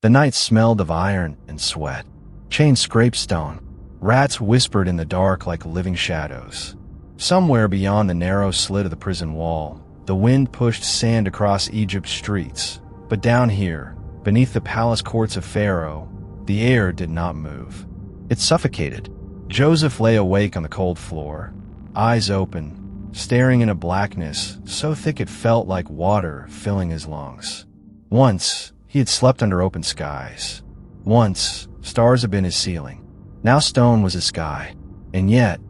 The night smelled of iron and sweat. Chains scraped stone. Rats whispered in the dark like living shadows. Somewhere beyond the narrow slit of the prison wall, the wind pushed sand across Egypt's streets. But down here, beneath the palace courts of Pharaoh, the air did not move. It suffocated. Joseph lay awake on the cold floor, eyes open, staring into blackness so thick it felt like water filling his lungs. Once, he had slept under open skies. Once, stars had been his ceiling. Now stone was his sky. And yet,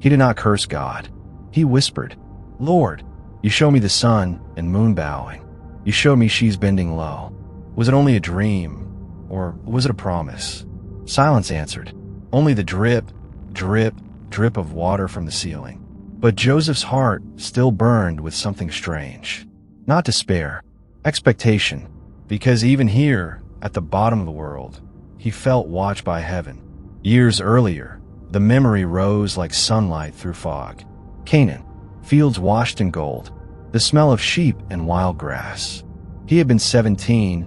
he did not curse God. He whispered, "Lord, you show me the sun and moon bowing. You show me she's bending low. Was it only a dream, or was it a promise?" Silence answered. Only the drip, drip, drip of water from the ceiling. But Joseph's heart still burned with something strange. Not despair, expectation. Because even here, at the bottom of the world, he felt watched by heaven. Years earlier, the memory rose like sunlight through fog. Canaan, fields washed in gold, the smell of sheep and wild grass. He had been 17,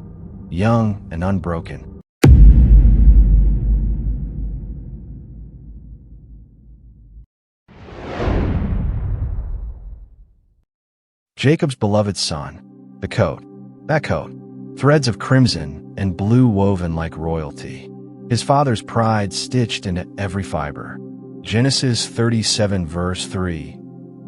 young and unbroken. Jacob's beloved son, the coat, that coat, threads of crimson and blue woven like royalty. His father's pride stitched into every fiber. Genesis 37 verse 3.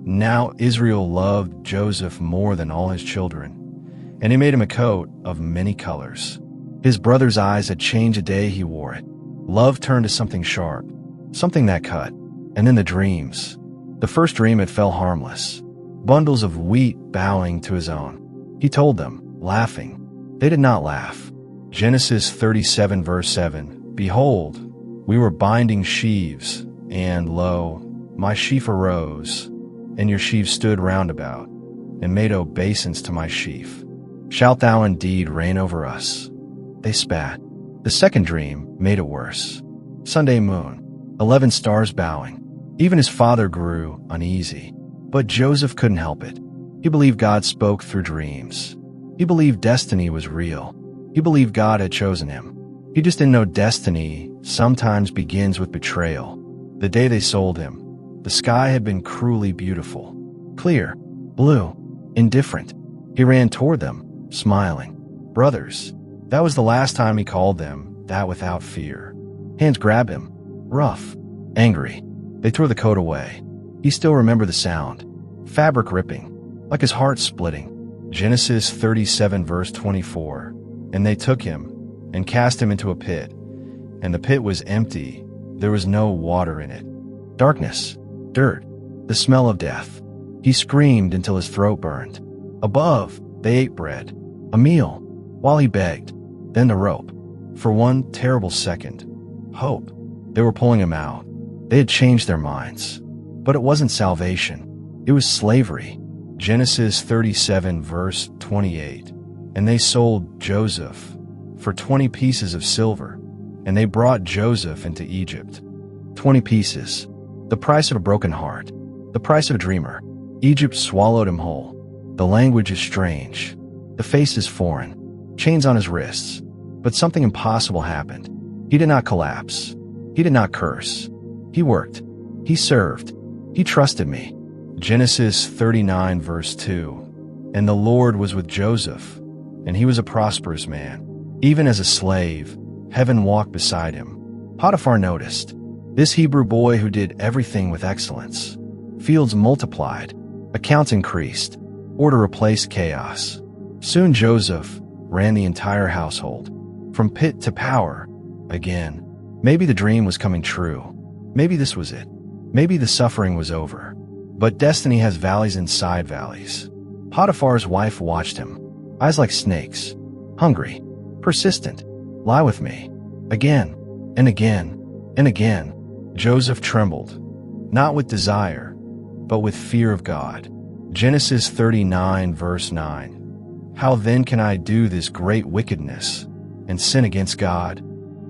Now Israel loved Joseph more than all his children, and he made him a coat of many colors. His brother's eyes had changed the day he wore it. Love turned to something sharp, something that cut. And then the dreams. The first dream, it fell harmless. Bundles of wheat bowing to his own. He told them, laughing. They did not laugh. Genesis 37 verse 7. Behold, we were binding sheaves, and lo, my sheaf arose, and your sheaves stood round about, and made obeisance to my sheaf. Shalt thou indeed reign over us? They spat. The second dream made it worse. Sunday moon, 11 stars bowing. Even his father grew uneasy. But Joseph couldn't help it. He believed God spoke through dreams. He believed destiny was real. He believed God had chosen him. He just didn't know destiny sometimes begins with betrayal. The day they sold him, the sky had been cruelly beautiful. Clear, blue, indifferent. He ran toward them, smiling. Brothers. That was the last time he called them that without fear. Hands grabbed him, rough, angry. They tore the coat away. He still remembered the sound. Fabric ripping, like his heart splitting. Genesis 37 verse 24. And they took him and cast him into a pit. And the pit was empty. There was no water in it. Darkness, dirt, the smell of death. He screamed until his throat burned. Above, they ate bread, a meal, while he begged. Then the rope. For one terrible second. Hope. They were pulling him out. They had changed their minds. But it wasn't salvation. It was slavery. Genesis 37 verse 28. And they sold Joseph for 20 pieces of silver, and they brought Joseph into Egypt. 20 pieces. The price of a broken heart. The price of a dreamer. Egypt swallowed him whole. The language is strange. The face is foreign. Chains on his wrists. But something impossible happened. He did not collapse. He did not curse. He worked. He served. He trusted me. Genesis 39 verse 2. And the Lord was with Joseph, and he was a prosperous man. Even as a slave, heaven walked beside him. Potiphar noticed. This Hebrew boy who did everything with excellence. Fields multiplied. Accounts increased. Order replaced chaos. Soon Joseph ran the entire household. From pit to power. Again. Maybe the dream was coming true. Maybe this was it. Maybe the suffering was over. But destiny has valleys inside valleys. Potiphar's wife watched him. Eyes like snakes. Hungry. Persistent. Lie with me. Again. And again. And again. Joseph trembled. Not with desire, but with fear of God. Genesis 39 verse 9. How then can I do this great wickedness and sin against God?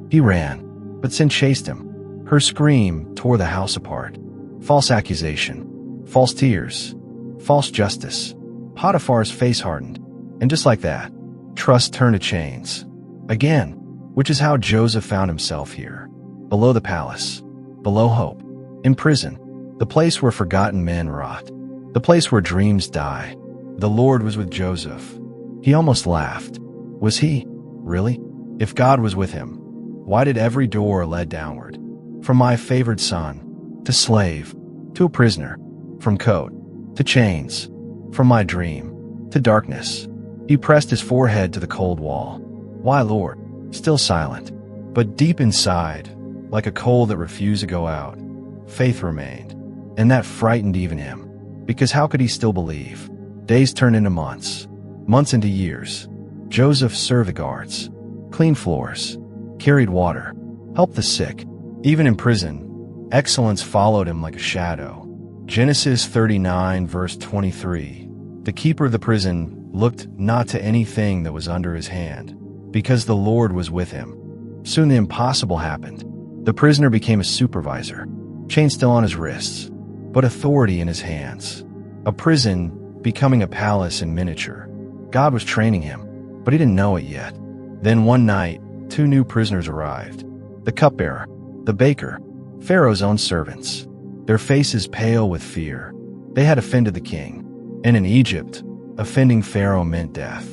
He ran, but sin chased him. Her scream tore the house apart. False accusation, false tears, false justice. Potiphar's face hardened, and just like that, trust turned to chains. Again, which is how Joseph found himself here. Below the palace. Below hope. In prison. The place where forgotten men rot. The place where dreams die. The Lord was with Joseph. He almost laughed. Was he? Really? If God was with him, why did every door lead downward? From my favored son, to slave, to a prisoner, from coat, to chains, from my dream, to darkness. He pressed his forehead to the cold wall. Why, Lord? Still silent. But deep inside, like a coal that refused to go out, faith remained. And that frightened even him. Because how could he still believe? Days turned into months. Months into years. Joseph served the guards, cleaned floors, carried water, helped the sick. Even in prison, excellence followed him like a shadow. Genesis 39 verse 23. The keeper of the prison looked not to anything that was under his hand, because the Lord was with him. Soon the impossible happened. The prisoner became a supervisor, chain still on his wrists, but authority in his hands. A prison becoming a palace in miniature. God was training him, but he didn't know it yet. Then one night, 2 new prisoners arrived. The cupbearer, the baker, Pharaoh's own servants. Their faces pale with fear. They had offended the king. And in Egypt, offending Pharaoh meant death.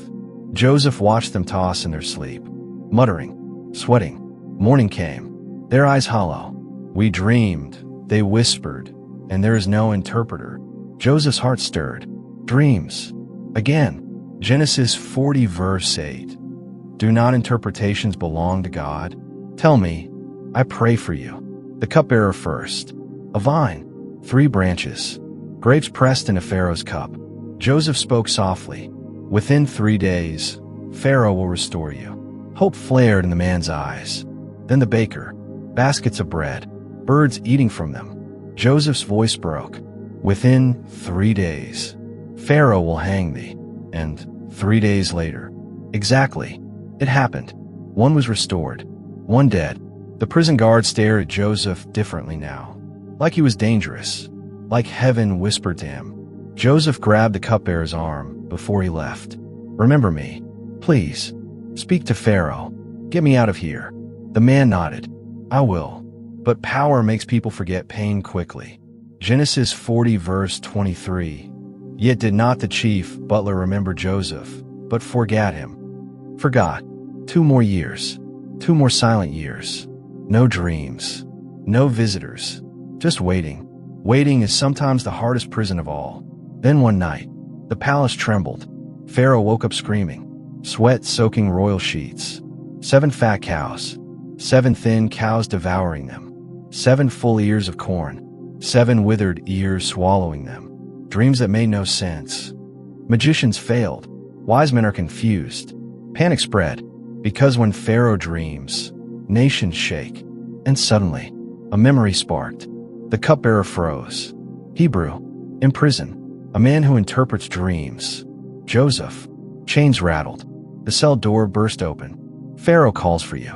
Joseph watched them toss in their sleep, muttering, sweating. Morning came, their eyes hollow. We dreamed, they whispered, and there is no interpreter. Joseph's heart stirred. Dreams. Again. Genesis 40 verse 8. Do not interpretations belong to God? Tell me, I pray for you. The cupbearer first. A vine. 3 branches. Grapes pressed into Pharaoh's cup. Joseph spoke softly. Within 3 days, Pharaoh will restore you. Hope flared in the man's eyes. Then the baker. Baskets of bread. Birds eating from them. Joseph's voice broke. Within 3 days, Pharaoh will hang thee. And 3 days later. Exactly. It happened. One was restored. One dead. The prison guard stared at Joseph differently now. Like he was dangerous. Like heaven whispered to him. Joseph grabbed the cupbearer's arm before he left. Remember me. Please. Speak to Pharaoh. Get me out of here. The man nodded. I will. But power makes people forget pain quickly. Genesis 40 verse 23. Yet did not the chief butler remember Joseph, but forgot him. Forgot. 2 more years. 2 more silent years. No dreams. No visitors. Just waiting. Waiting is sometimes the hardest prison of all. Then one night, the palace trembled. Pharaoh woke up screaming. Sweat soaking royal sheets. 7 fat cows. 7 thin cows devouring them. 7 full ears of corn. 7 withered ears swallowing them. Dreams that made no sense. Magicians failed. Wise men are confused. Panic spread. Because when Pharaoh dreams, nations shake. And suddenly, a memory sparked. The cupbearer froze. Hebrew. In prison. A man who interprets dreams. Joseph. Chains rattled. The cell door burst open. Pharaoh calls for you.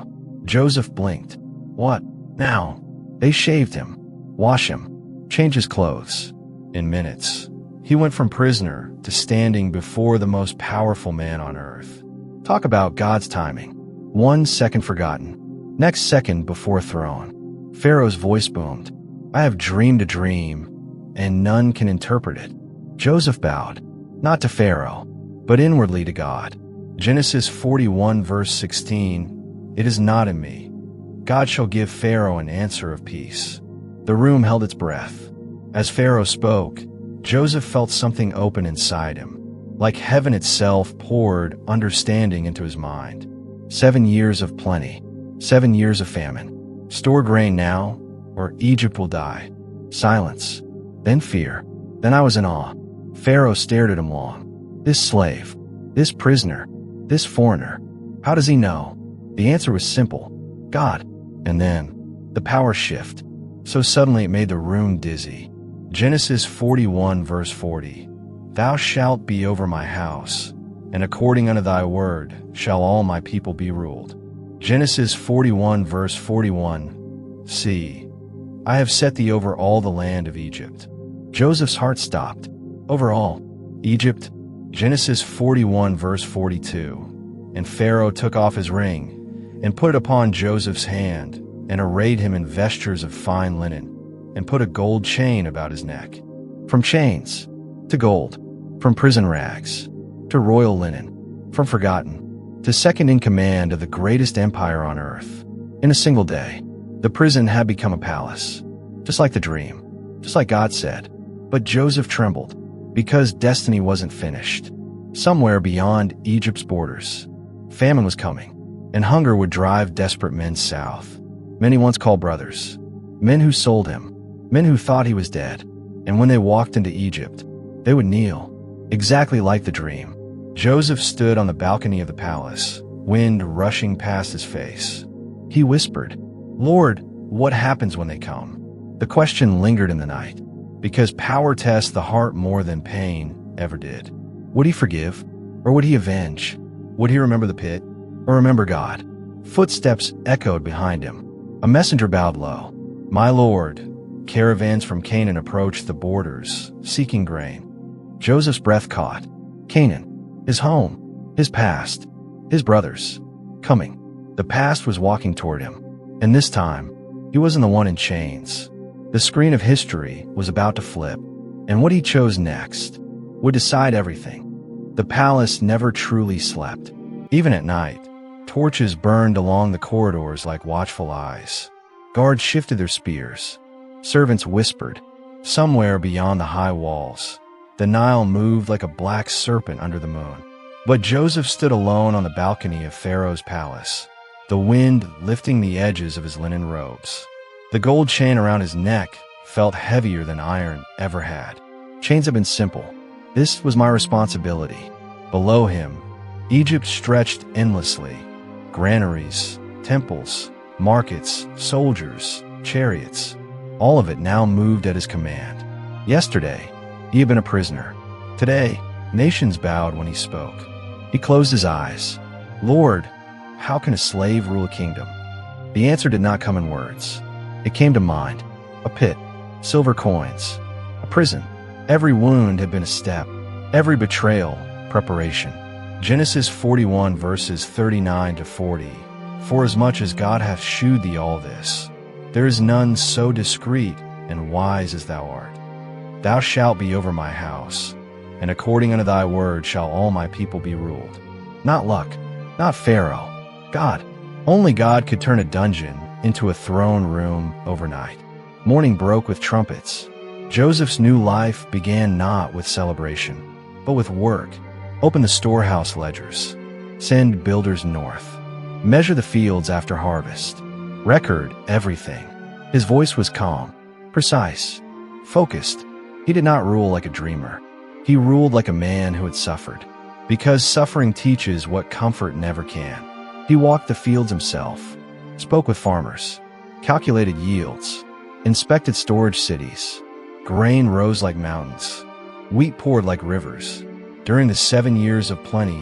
Joseph blinked. What? Now? They shaved him. Wash him. Change his clothes. In minutes, he went from prisoner to standing before the most powerful man on earth. Talk about God's timing. 1 second forgotten. Next second before throne. Pharaoh's voice boomed. I have dreamed a dream, and none can interpret it. Joseph bowed, not to Pharaoh, but inwardly to God. Genesis 41 verse 16. It is not in me. God shall give Pharaoh an answer of peace. The room held its breath. As Pharaoh spoke, Joseph felt something open inside him. Like heaven itself poured understanding into his mind. 7 years of plenty. 7 years of famine. Store grain now, or Egypt will die. Silence. Then fear. Then I was in awe. Pharaoh stared at him long. This slave. This prisoner. This foreigner. How does he know? The answer was simple. God. And then, the power shift. So suddenly it made the room dizzy. Genesis 41 verse 40. Thou shalt be over my house, and according unto thy word shall all my people be ruled. Genesis 41 verse 41. See, I have set thee over all the land of Egypt. Joseph's heart stopped. Over all. Egypt. Genesis 41 verse 42. And Pharaoh took off his ring, and put it upon Joseph's hand, and arrayed him in vestures of fine linen, and put a gold chain about his neck. From chains to gold, from prison rags to royal linen, from forgotten to second in command of the greatest empire on earth. In a single day, the prison had become a palace, just like the dream, just like God said. But Joseph trembled, because destiny wasn't finished. Somewhere beyond Egypt's borders, famine was coming, and hunger would drive desperate men south. Men he once called brothers, men who sold him, men who thought he was dead. And when they walked into Egypt, they would kneel, exactly like the dream. Joseph stood on the balcony of the palace, wind rushing past his face. He whispered, "Lord, what happens when they come?" The question lingered in the night, because power tests the heart more than pain ever did. Would he forgive, or would he avenge? Would he remember the pit, or remember God? Footsteps echoed behind him. A messenger bowed low. "My lord." Caravans from Canaan approached the borders, seeking grain. Joseph's breath caught. Canaan, his home, his past, his brothers, coming. The past was walking toward him, and this time, he wasn't the one in chains. The screen of history was about to flip, and what he chose next would decide everything. The palace never truly slept. Even at night, torches burned along the corridors like watchful eyes. Guards shifted their spears. Servants whispered. Somewhere beyond the high walls, the Nile moved like a black serpent under the moon. But Joseph stood alone on the balcony of Pharaoh's palace, the wind lifting the edges of his linen robes. The gold chain around his neck felt heavier than iron ever had. Chains had been simple. This was my responsibility. Below him, Egypt stretched endlessly. Granaries, temples, markets, soldiers, chariots. All of it now moved at his command. Yesterday, he had been a prisoner. Today, nations bowed when he spoke. He closed his eyes. "Lord, how can a slave rule a kingdom?" The answer did not come in words. It came to mind. A pit, silver coins, a prison. Every wound had been a step. Every betrayal, preparation. Genesis 41 verses 39 to 40. "For as much as God hath shewed thee all this, there is none so discreet and wise as thou art. Thou shalt be over my house, and according unto thy word shall all my people be ruled." Not luck, not Pharaoh, God. Only God could turn a dungeon into a throne room overnight. Morning broke with trumpets. Joseph's new life began not with celebration, but with work. Open the storehouse ledgers. Send builders north. Measure the fields after harvest. Record everything. His voice was calm, precise, focused. He did not rule like a dreamer. He ruled like a man who had suffered, because suffering teaches what comfort never can. He walked the fields himself, spoke with farmers, calculated yields, inspected storage cities. Grain rose like mountains. Wheat poured like rivers. During the 7 years of plenty,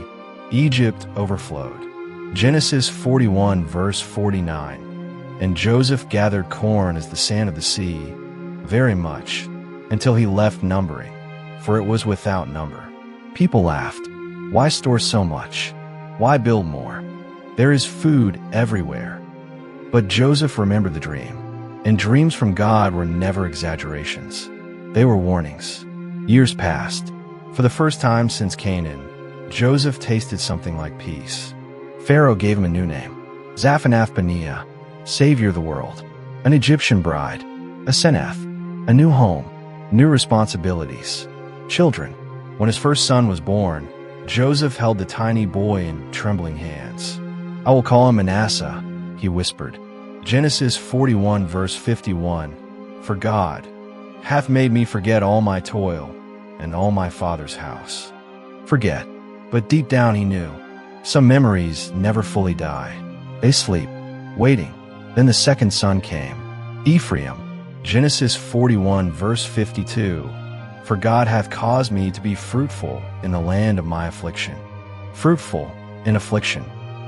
Egypt overflowed. Genesis 41 verse 49. "And Joseph gathered corn as the sand of the sea, very much, until he left numbering, for it was without number." People laughed. Why store so much? Why build more? There is food everywhere. But Joseph remembered the dream, and dreams from God were never exaggerations. They were warnings. Years passed. For the first time since Canaan, Joseph tasted something like peace. Pharaoh gave him a new name, Zaphanath-Paneah, Savior of the world, an Egyptian bride, a Senath, a new home, new responsibilities, children. When his first son was born, Joseph held the tiny boy in trembling hands. "I will call him Manasseh," he whispered. Genesis 41 verse 51. "For God hath made me forget all my toil and all my father's house." Forget, but deep down he knew. Some memories never fully die. They sleep, waiting. Then the second son came, Ephraim. Genesis 41 verse 52. "For God hath caused me to be fruitful in the land of my affliction." Fruitful in affliction.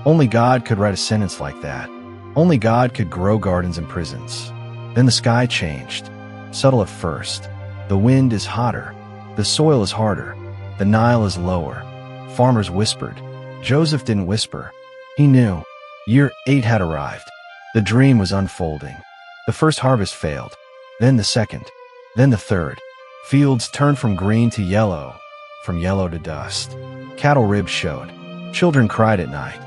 Only God could write a sentence like that. Only God could grow gardens and prisons. Then the sky changed. Subtle at first. The wind is hotter. The soil is harder. The Nile is lower. Farmers whispered, Joseph didn't whisper. He knew. Year 8 had arrived. The dream was unfolding. The first harvest failed. Then the second. Then the third. Fields turned from green to yellow, from yellow to dust. Cattle ribs showed. Children cried at night.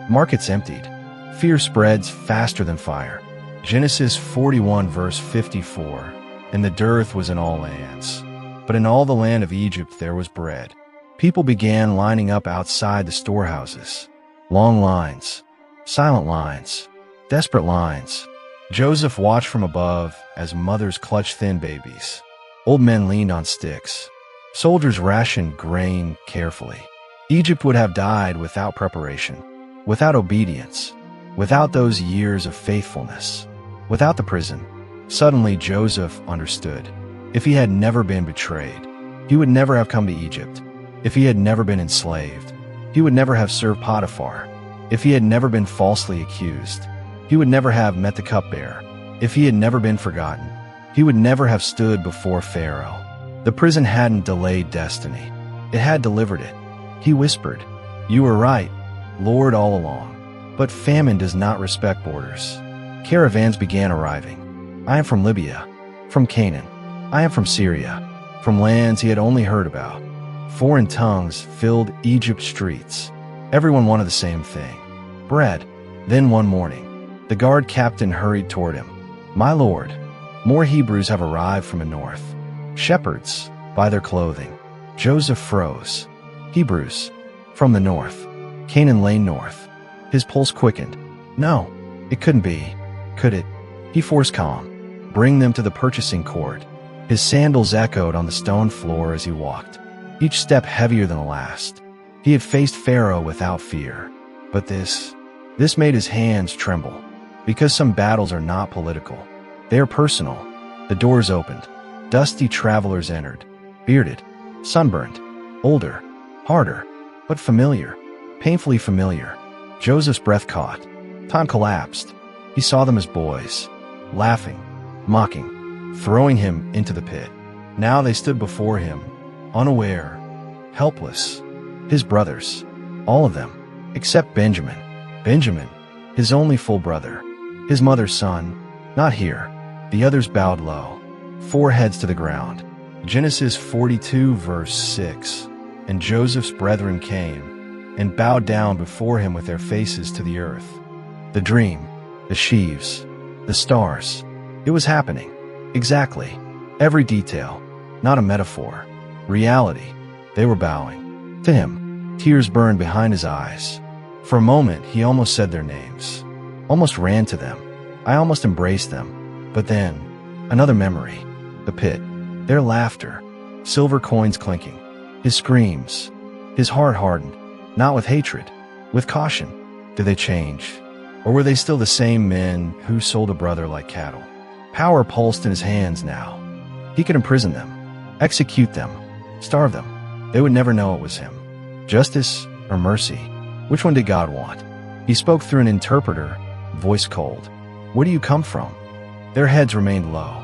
Markets emptied. Fear spreads faster than fire. Genesis 41 verse 54. And the dearth was in all lands. But in all the land of Egypt there was bread. People began lining up outside the storehouses. Long lines. Silent lines. Desperate lines. Joseph watched from above as mothers clutched thin babies. Old men leaned on sticks. Soldiers rationed grain carefully. Egypt would have died without preparation, without obedience, without those years of faithfulness, without the prison. Suddenly Joseph understood. If he had never been betrayed, he would never have come to Egypt. If he had never been enslaved, he would never have served Potiphar. If he had never been falsely accused, he would never have met the cupbearer. If he had never been forgotten, he would never have stood before Pharaoh. The prison hadn't delayed destiny. It had delivered it. He whispered, "You were right, Lord, all along." But famine does not respect borders. Caravans began arriving. I am from Libya, from Canaan. I am from Syria, from lands he had only heard about. Foreign tongues filled Egypt's streets. Everyone wanted the same thing, bread. Then one morning, the guard captain hurried toward him. "My lord, more Hebrews have arrived from the north. Shepherds, by their clothing." Joseph froze. Hebrews, from the north. Canaan lay north. His pulse quickened. No, it couldn't be, could it? He forced calm. Bring them to the purchasing court. His sandals echoed on the stone floor as he walked, each step heavier than the last. He had faced Pharaoh without fear. But this made his hands tremble. Because some battles are not political. They are personal. The doors opened. Dusty travelers entered. Bearded, sunburned, older, harder, but familiar, painfully familiar. Joseph's breath caught. Time collapsed. He saw them as boys, laughing, mocking, throwing him into the pit. Now they stood before him, unaware, helpless. His brothers, all of them, except Benjamin. Benjamin, his only full brother. His mother's son, not here. The others bowed low, foreheads to the ground. Genesis 42 verse 6. And Joseph's brethren came and bowed down before him with their faces to the earth. The dream, the sheaves, the stars. It was happening. Exactly. Every detail, not a metaphor. Reality. They were bowing to him. Tears burned behind his eyes. For a moment, he almost said their names. Almost ran to them. I almost embraced them. But then, another memory. The pit. Their laughter. Silver coins clinking. His screams. His heart hardened. Not with hatred. With caution. Did they change? Or were they still the same men who sold a brother like cattle? Power pulsed in his hands now. He could imprison them. Execute them. Starve them. They would never know it was him. Justice or mercy? Which one did God want? He spoke through an interpreter, voice cold. Where do you come from? Their heads remained low.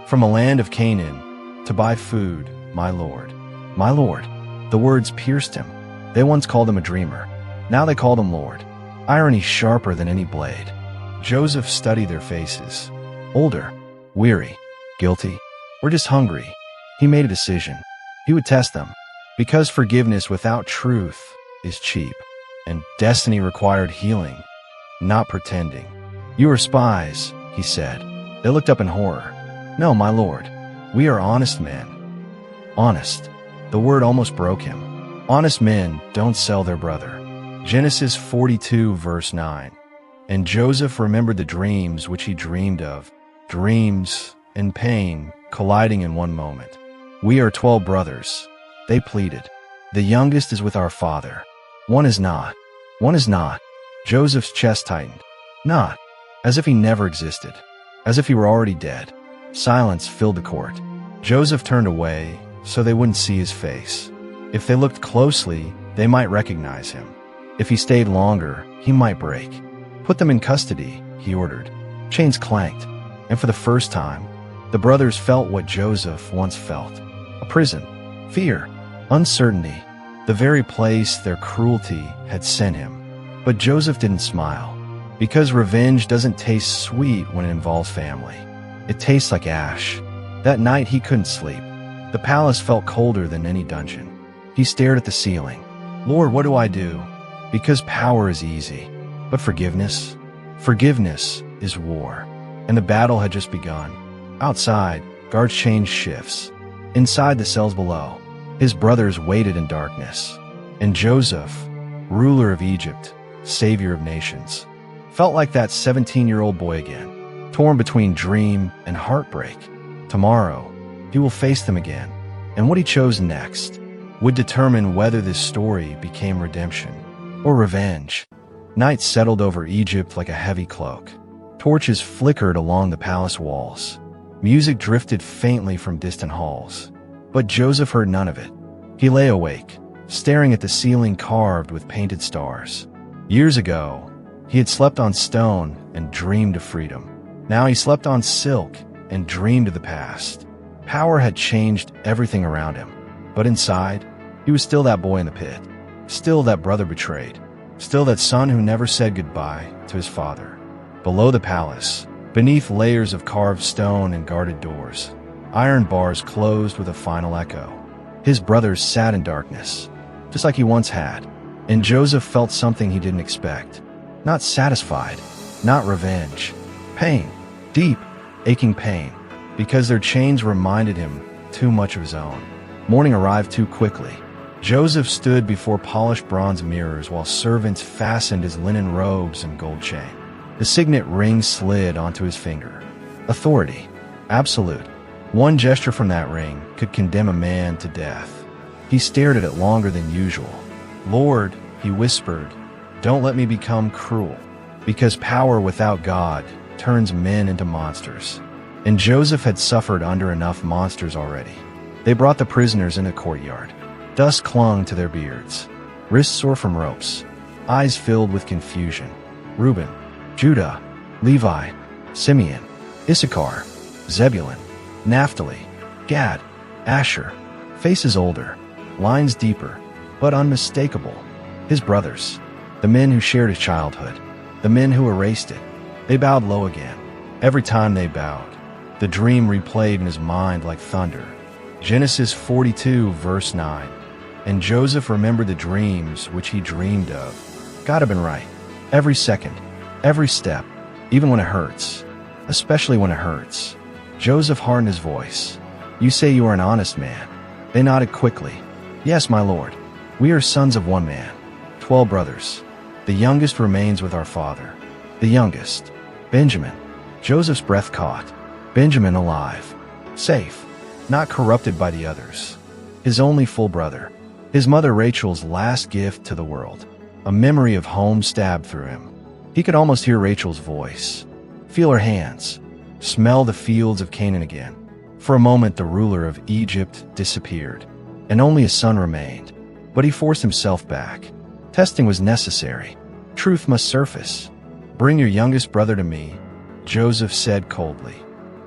From a land of Canaan, to buy food, my Lord. My Lord. The words pierced him. They once called him a dreamer. Now they called him Lord. Irony sharper than any blade. Joseph studied their faces. Older, weary, guilty, or just hungry. He made a decision. He would test them. Because forgiveness without truth is cheap. And destiny required healing, not pretending. You are spies, he said. They looked up in horror. No, my lord. We are honest men. Honest. The word almost broke him. Honest men don't sell their brother. Genesis 42 verse 9. And Joseph remembered the dreams which he dreamed of. Dreams and pain colliding in one moment. We are 12 brothers. They pleaded. The youngest is with our father. One is not. One is not. Joseph's chest tightened. Not. As if he never existed. As if he were already dead. Silence filled the court. Joseph turned away so they wouldn't see his face. If they looked closely, they might recognize him. If he stayed longer, he might break. Put them in custody, he ordered. Chains clanked. And for the first time, the brothers felt what Joseph once felt. A prison. Fear. Uncertainty. the very place their cruelty had sent him. But Joseph didn't smile, because revenge doesn't taste sweet when it involves family. It tastes like ash. That night he couldn't sleep. The palace felt colder than any dungeon. He stared at the ceiling. Lord, what do I do? Because power is easy. But forgiveness? Forgiveness is war. And the battle had just begun. Outside, guards changed shifts. Inside the cells below, his brothers waited in darkness. And Joseph, ruler of Egypt, savior of nations, felt like that 17-year-old boy again, torn between dream and heartbreak. Tomorrow, he will face them again, and what he chose next would determine whether this story became redemption or revenge. Night settled over Egypt like a heavy cloak. Torches flickered along the palace walls. Music drifted faintly from distant halls. But Joseph heard none of it. He lay awake, staring at the ceiling carved with painted stars. Years ago, he had slept on stone and dreamed of freedom. Now he slept on silk and dreamed of the past. Power had changed everything around him, but inside, he was still that boy in the pit, still that brother betrayed, still that son who never said goodbye to his father. Below the palace, beneath layers of carved stone and guarded doors, iron bars closed with a final echo. His brothers sat in darkness, just like he once had, and Joseph felt something he didn't expect. Not satisfied, not revenge. Pain, deep, aching pain, because their chains reminded him too much of his own. Morning arrived too quickly. Joseph stood before polished bronze mirrors while servants fastened his linen robes and gold chain. The signet ring slid onto his finger. Authority. Absolute. One gesture from that ring could condemn a man to death. He stared at it longer than usual. Lord, he whispered, don't let me become cruel, because power without God turns men into monsters. And Joseph had suffered under enough monsters already. They brought the prisoners in a courtyard. Dust clung to their beards, wrists sore from ropes, eyes filled with confusion. Reuben, Judah, Levi, Simeon, Issachar, Zebulun, Naphtali, Gad, Asher, faces older, lines deeper, but unmistakable. His brothers, the men who shared his childhood, the men who erased it. They bowed low again. Every time they bowed, the dream replayed in his mind like thunder. Genesis 42, verse 9. And Joseph remembered the dreams which he dreamed of. God had been right. Every second, every step, even when it hurts, especially when it hurts. Joseph hardened his voice. You say you are an honest man. They nodded quickly. Yes, my lord. We are sons of one man. 12 brothers. The youngest remains with our father. The youngest, Benjamin. Joseph's breath caught. Benjamin alive. Safe. Not corrupted by the others. His only full brother. His mother Rachel's last gift to the world. A memory of home stabbed through him. He could almost hear Rachel's voice. Feel her hands. Smell the fields of Canaan again. For a moment the ruler of Egypt disappeared, and only his son remained. But he forced himself back. Testing was necessary. Truth must surface. Bring your youngest brother to me, Joseph said coldly.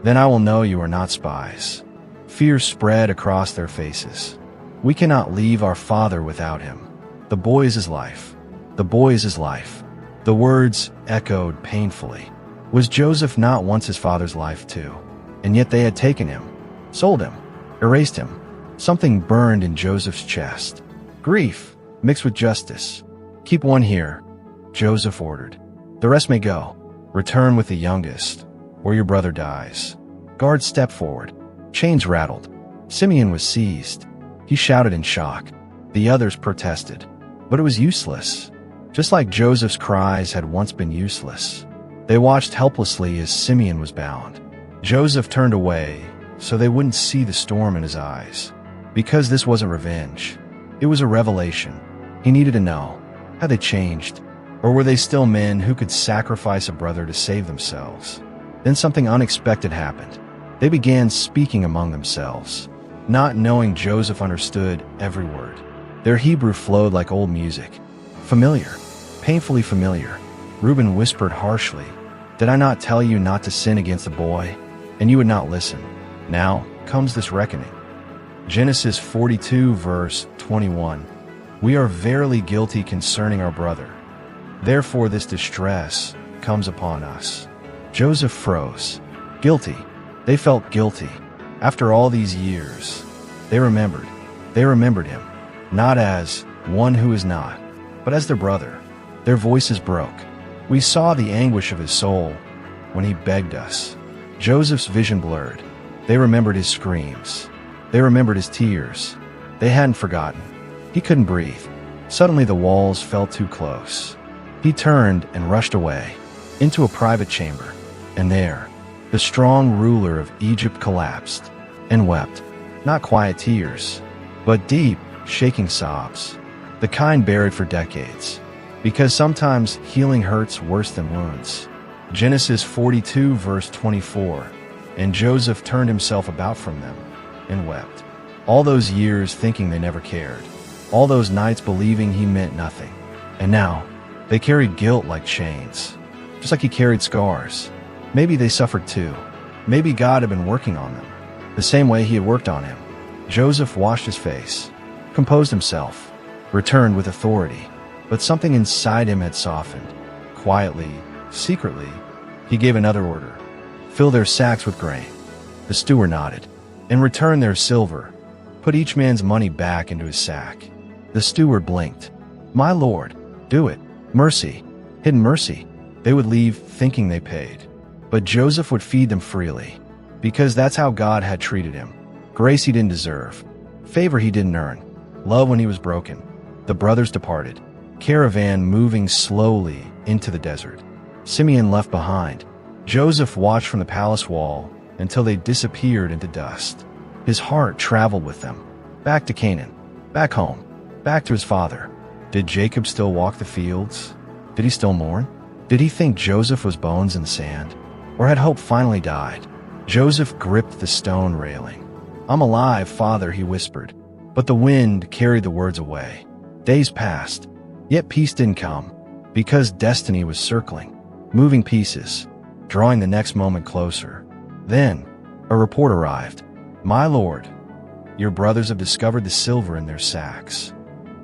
Then I will know you are not spies. Fear spread across their faces. We cannot leave our father without him. The boy is his life. The boy is his life. The words echoed painfully. Was Joseph not once his father's life too? And yet they had taken him, sold him, erased him. Something burned in Joseph's chest. Grief, mixed with justice. Keep one here, Joseph ordered. The rest may go. Return with the youngest, or your brother dies. Guards stepped forward. Chains rattled. Simeon was seized. He shouted in shock. The others protested. But it was useless. Just like Joseph's cries had once been useless. They watched helplessly as Simeon was bound. Joseph turned away so they wouldn't see the storm in his eyes. Because this wasn't revenge. It was a revelation. He needed to know. Had they changed? Or were they still men who could sacrifice a brother to save themselves? Then something unexpected happened. They began speaking among themselves, not knowing Joseph understood every word. Their Hebrew flowed like old music. Familiar, painfully familiar. Reuben whispered harshly, "Did I not tell you not to sin against the boy? And you would not listen. Now comes this reckoning." Genesis 42, verse 21. We are verily guilty concerning our brother. Therefore this distress comes upon us. Joseph froze. Guilty. They felt guilty. After all these years, they remembered. They remembered him, not as one who is not, but as their brother. Their voices broke. We saw the anguish of his soul when he begged us. Joseph's vision blurred. They remembered his screams. They remembered his tears. They hadn't forgotten. He couldn't breathe. Suddenly the walls felt too close. He turned and rushed away, into a private chamber. And there, the strong ruler of Egypt collapsed and wept, not quiet tears, but deep, shaking sobs, the kind buried for decades, because sometimes healing hurts worse than wounds. Genesis 42 verse 24, and Joseph turned himself about from them and wept. All those years thinking they never cared, all those nights believing he meant nothing. And now, they carried guilt like chains, just like he carried scars. Maybe they suffered too. Maybe God had been working on them, the same way he had worked on him. Joseph washed his face, composed himself, returned with authority. But something inside him had softened. Quietly, secretly, he gave another order. Fill their sacks with grain. The steward nodded. And return their silver. Put each man's money back into his sack. The steward blinked. My lord, do it. Mercy. Hidden mercy. They would leave thinking they paid. But Joseph would feed them freely, because that's how God had treated him. Grace he didn't deserve. Favor he didn't earn. Love when he was broken. The brothers departed. Caravan moving slowly into the desert. Simeon left behind. Joseph watched from the palace wall until they disappeared into dust. His heart traveled with them. Back to Canaan. Back home. Back to his father. Did Jacob still walk the fields? Did he still mourn? Did he think Joseph was bones in the sand? Or had hope finally died? Joseph gripped the stone railing. I'm alive, Father, he whispered. But the wind carried the words away. Days passed, yet peace didn't come, because destiny was circling, moving pieces, drawing the next moment closer. Then, a report arrived. My lord, your brothers have discovered the silver in their sacks.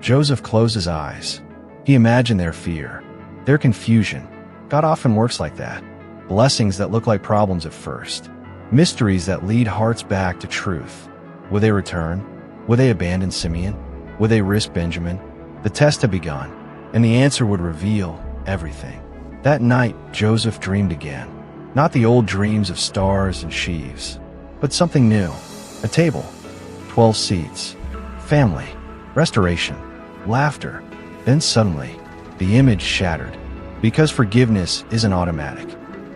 Joseph closed his eyes. He imagined their fear, their confusion. God often works like that. Blessings that look like problems at first. Mysteries that lead hearts back to truth. Would they return? Would they abandon Simeon? Would they risk Benjamin? The test had begun, and the answer would reveal everything. That night, Joseph dreamed again. Not the old dreams of stars and sheaves, but something new. A table, 12 seats, family, restoration, laughter. Then suddenly, the image shattered. Because forgiveness isn't automatic.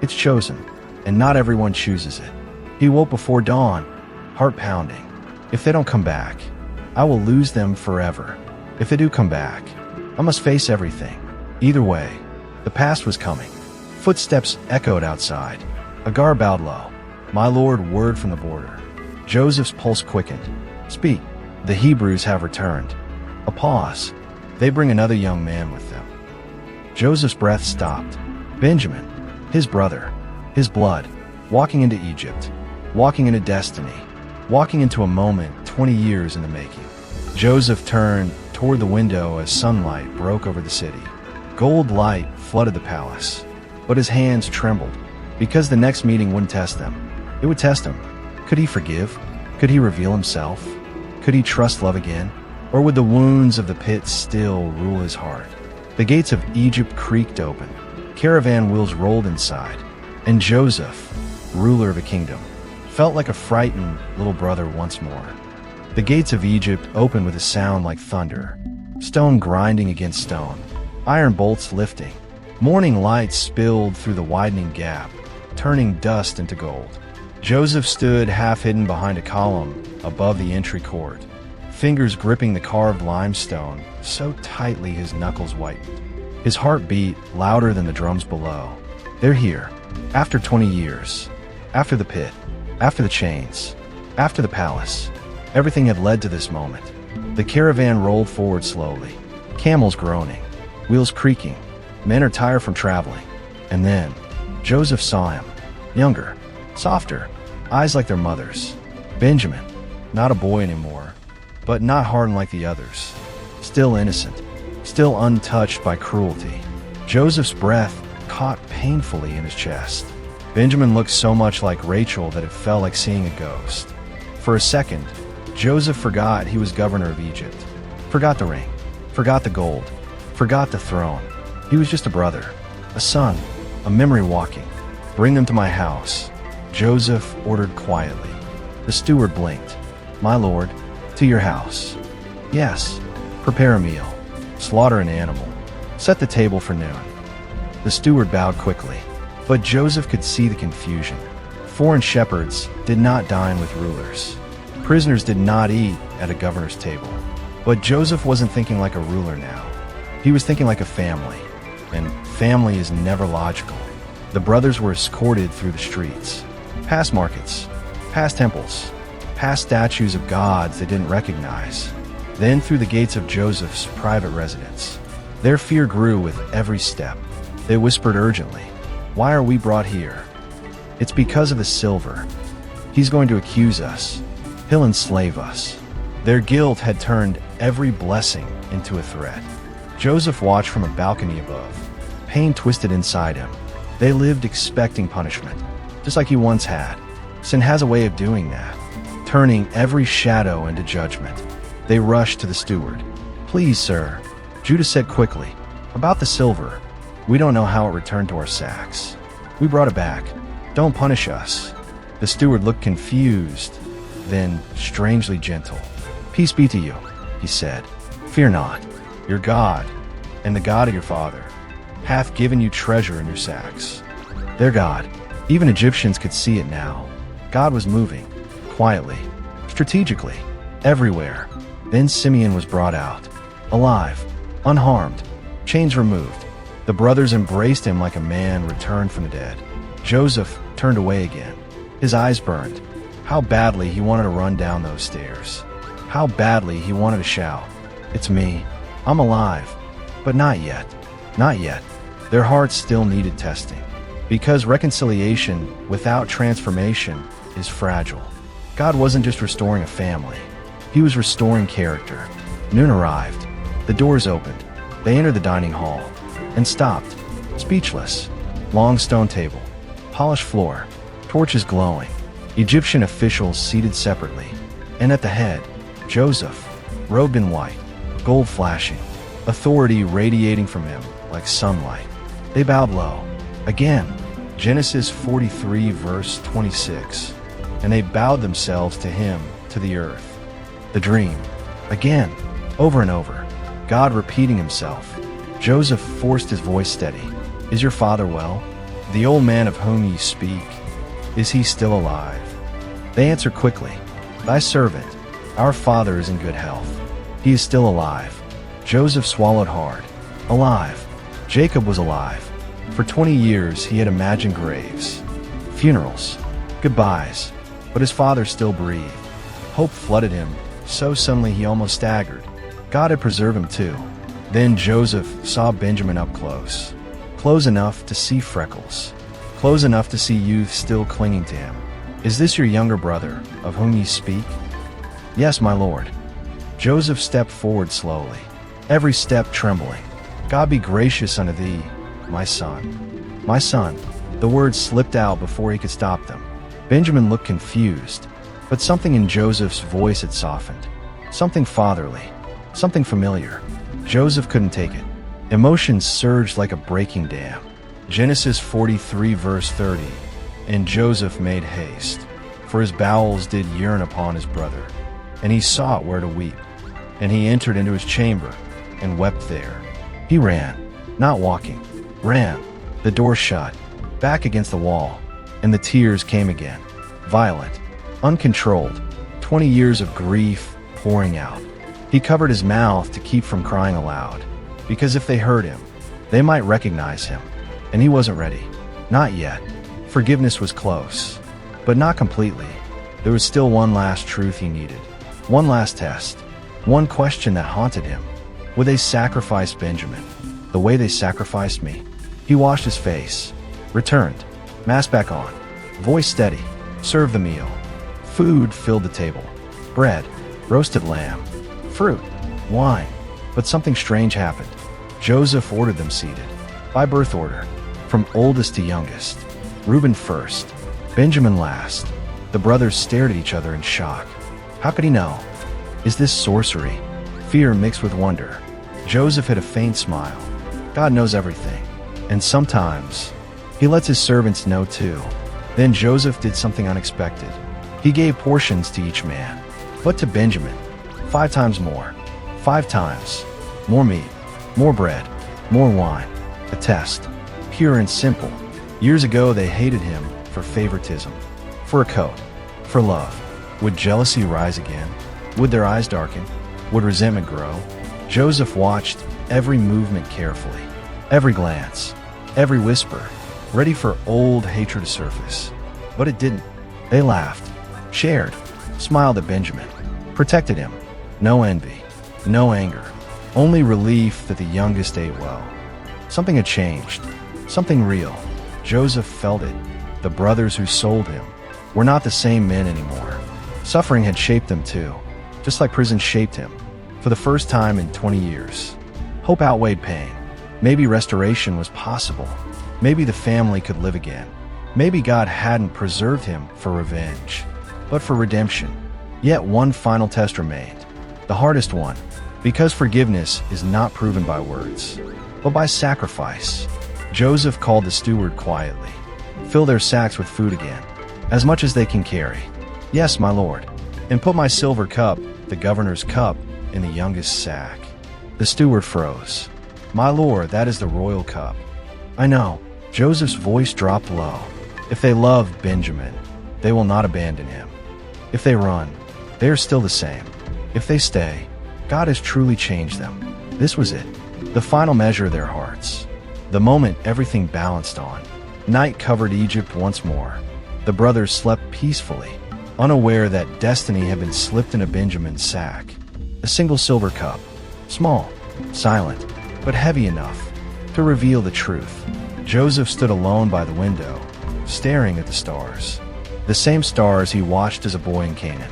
It's chosen, and not everyone chooses it. He woke before dawn, heart pounding. If they don't come back, I will lose them forever. If they do come back, I must face everything. Either way, the past was coming. Footsteps echoed outside. Agar bowed low. My lord, word from the border. Joseph's pulse quickened. Speak. The Hebrews have returned. A pause. They bring another young man with them. Joseph's breath stopped. Benjamin, his brother, his blood, walking into Egypt, walking into destiny, walking into a moment 20 years in the making. Joseph turned toward the window as sunlight broke over the city. Gold light flooded the palace, but his hands trembled, because the next meeting wouldn't test them. It would test him. Could he forgive? Could he reveal himself? Could he trust love again? Or would the wounds of the pit still rule his heart? The gates of Egypt creaked open. Caravan wheels rolled inside, and Joseph, ruler of a kingdom, felt like a frightened little brother once more. The gates of Egypt opened with a sound like thunder, stone grinding against stone, iron bolts lifting. Morning light spilled through the widening gap, turning dust into gold. Joseph stood half-hidden behind a column above the entry court, fingers gripping the carved limestone so tightly his knuckles whitened. His heart beat louder than the drums below. They're here, after 20 years, after the pit, after the chains, after the palace. Everything had led to this moment. The caravan rolled forward slowly, camels groaning, wheels creaking. Men are tired from traveling. And then, Joseph saw him, younger, softer, eyes like their mother's. Benjamin, not a boy anymore, but not hardened like the others. still innocent, still untouched by cruelty. Joseph's breath caught painfully in his chest. Benjamin looked so much like Rachel that it felt like seeing a ghost. For a second, Joseph forgot he was governor of Egypt. Forgot the ring, forgot the gold, forgot the throne. He was just a brother, a son, a memory walking. "Bring them to my house," Joseph ordered quietly. The steward blinked. "My lord, to your house." "Yes, prepare a meal, slaughter an animal, set the table for noon." The steward bowed quickly, but Joseph could see the confusion. Foreign shepherds did not dine with rulers. Prisoners did not eat at a governor's table. But Joseph wasn't thinking like a ruler now. He was thinking like a family, and family is never logical. The brothers were escorted through the streets, past markets, past temples, past statues of gods they didn't recognize, then through the gates of Joseph's private residence. Their fear grew with every step. They whispered urgently, "Why are we brought here?" "It's because of the silver. He's going to accuse us. He'll enslave us." Their guilt had turned every blessing into a threat. Joseph watched from a balcony above. Pain twisted inside him. They lived expecting punishment, just like he once had. Sin has a way of doing that, turning every shadow into judgment. They rushed to the steward. "Please, sir," Judah said quickly, "about the silver. We don't know how it returned to our sacks. We brought it back. Don't punish us." The steward looked confused, then strangely gentle. "Peace be to you," he said. "Fear not. Your God, and the God of your father, hath given you treasure in your sacks." Their God. Even Egyptians could see it now. God was moving, quietly, strategically, everywhere. Then Simeon was brought out, alive, unharmed, chains removed. The brothers embraced him like a man returned from the dead. Joseph turned away again. His eyes burned. How badly he wanted to run down those stairs. How badly he wanted to shout, "It's me. I'm alive." But not yet. Not yet. Their hearts still needed testing. Because reconciliation without transformation is fragile. God wasn't just restoring a family. He was restoring character. Noon arrived. The doors opened. They entered the dining hall and stopped, speechless. Long stone table, polished floor, torches glowing, Egyptian officials seated separately, and at the head, Joseph, robed in white, gold flashing, authority radiating from him like sunlight. They bowed low. Again, Genesis 43 verse 26. And they bowed themselves to him, to the earth. The dream. Again, over and over, God repeating himself. Joseph forced his voice steady. "Is your father well? The old man of whom ye speak, is he still alive?" They answered quickly, "Thy servant, our father is in good health. He is still alive." Joseph swallowed hard. Alive. Jacob was alive. For 20 years he had imagined graves, funerals, goodbyes, but his father still breathed. Hope flooded him, so suddenly he almost staggered. God had preserved him too. Then Joseph saw Benjamin up close. Close enough to see freckles. Close enough to see youth still clinging to him. "Is this your younger brother, of whom ye speak?" "Yes, my lord." Joseph stepped forward slowly, every step trembling. "God be gracious unto thee, my son." "My son." The words slipped out before he could stop them. Benjamin looked confused, but something in Joseph's voice had softened. Something fatherly, something familiar. Joseph couldn't take it. Emotions surged like a breaking dam. Genesis 43 verse 30. "And Joseph made haste, for his bowels did yearn upon his brother, and he sought where to weep. And he entered into his chamber, and wept there." He ran, not walking, ran. The door shut, back against the wall, and the tears came again, violent, uncontrolled, 20 years of grief pouring out. He covered his mouth to keep from crying aloud, because if they heard him, they might recognize him, and he wasn't ready. Not yet. Forgiveness was close, but not completely. There was still one last truth he needed, one last test, one question that haunted him. Would they sacrifice Benjamin the way they sacrificed me? He washed his face, returned, mask back on, voice steady, served the meal. Food filled the table. Bread, roasted lamb, fruit, wine. But something strange happened. Joseph ordered them seated, by birth order, from oldest to youngest. Reuben first, Benjamin last. The brothers stared at each other in shock. How could he know? Is this sorcery? Fear mixed with wonder. Joseph had a faint smile. God knows everything. And sometimes, he lets his servants know too. Then Joseph did something unexpected. He gave portions to each man. But to Benjamin, 5 times more. 5 times. More meat, more bread, more wine. A test. Pure and simple. Years ago they hated him for favoritism. For a coat. For love. Would jealousy rise again? Would their eyes darken? Would resentment grow? Joseph watched every movement carefully. Every glance. Every whisper. Ready for old hatred to surface. But it didn't. They laughed. Shared. Smiled at Benjamin. Protected him. No envy. No anger. Only relief that the youngest ate well. Something had changed. Something real. Joseph felt it. The brothers who sold him were not the same men anymore. Suffering had shaped them too, just like prison shaped him. For the first time in 20 years, hope outweighed pain. Maybe restoration was possible. Maybe the family could live again. Maybe God hadn't preserved him for revenge, but for redemption. Yet one final test remained, the hardest one, because forgiveness is not proven by words, but by sacrifice. Joseph called the steward quietly. Fill their sacks with food again, as much as they can carry. Yes, my lord. And put my silver cup, the governor's cup, in the youngest sack. The steward froze. My lord, that is the royal cup. I know. Joseph's voice dropped low. If they love Benjamin, they will not abandon him. If they run, they are still the same. If they stay, God has truly changed them. This was it. The final measure of their hearts. The moment everything balanced on. Night covered Egypt once more. The brothers slept peacefully, unaware that destiny had been slipped in a Benjamin's sack. A single silver cup. Small, silent, but heavy enough to reveal the truth. Joseph stood alone by the window, staring at the stars. The same stars he watched as a boy in Canaan.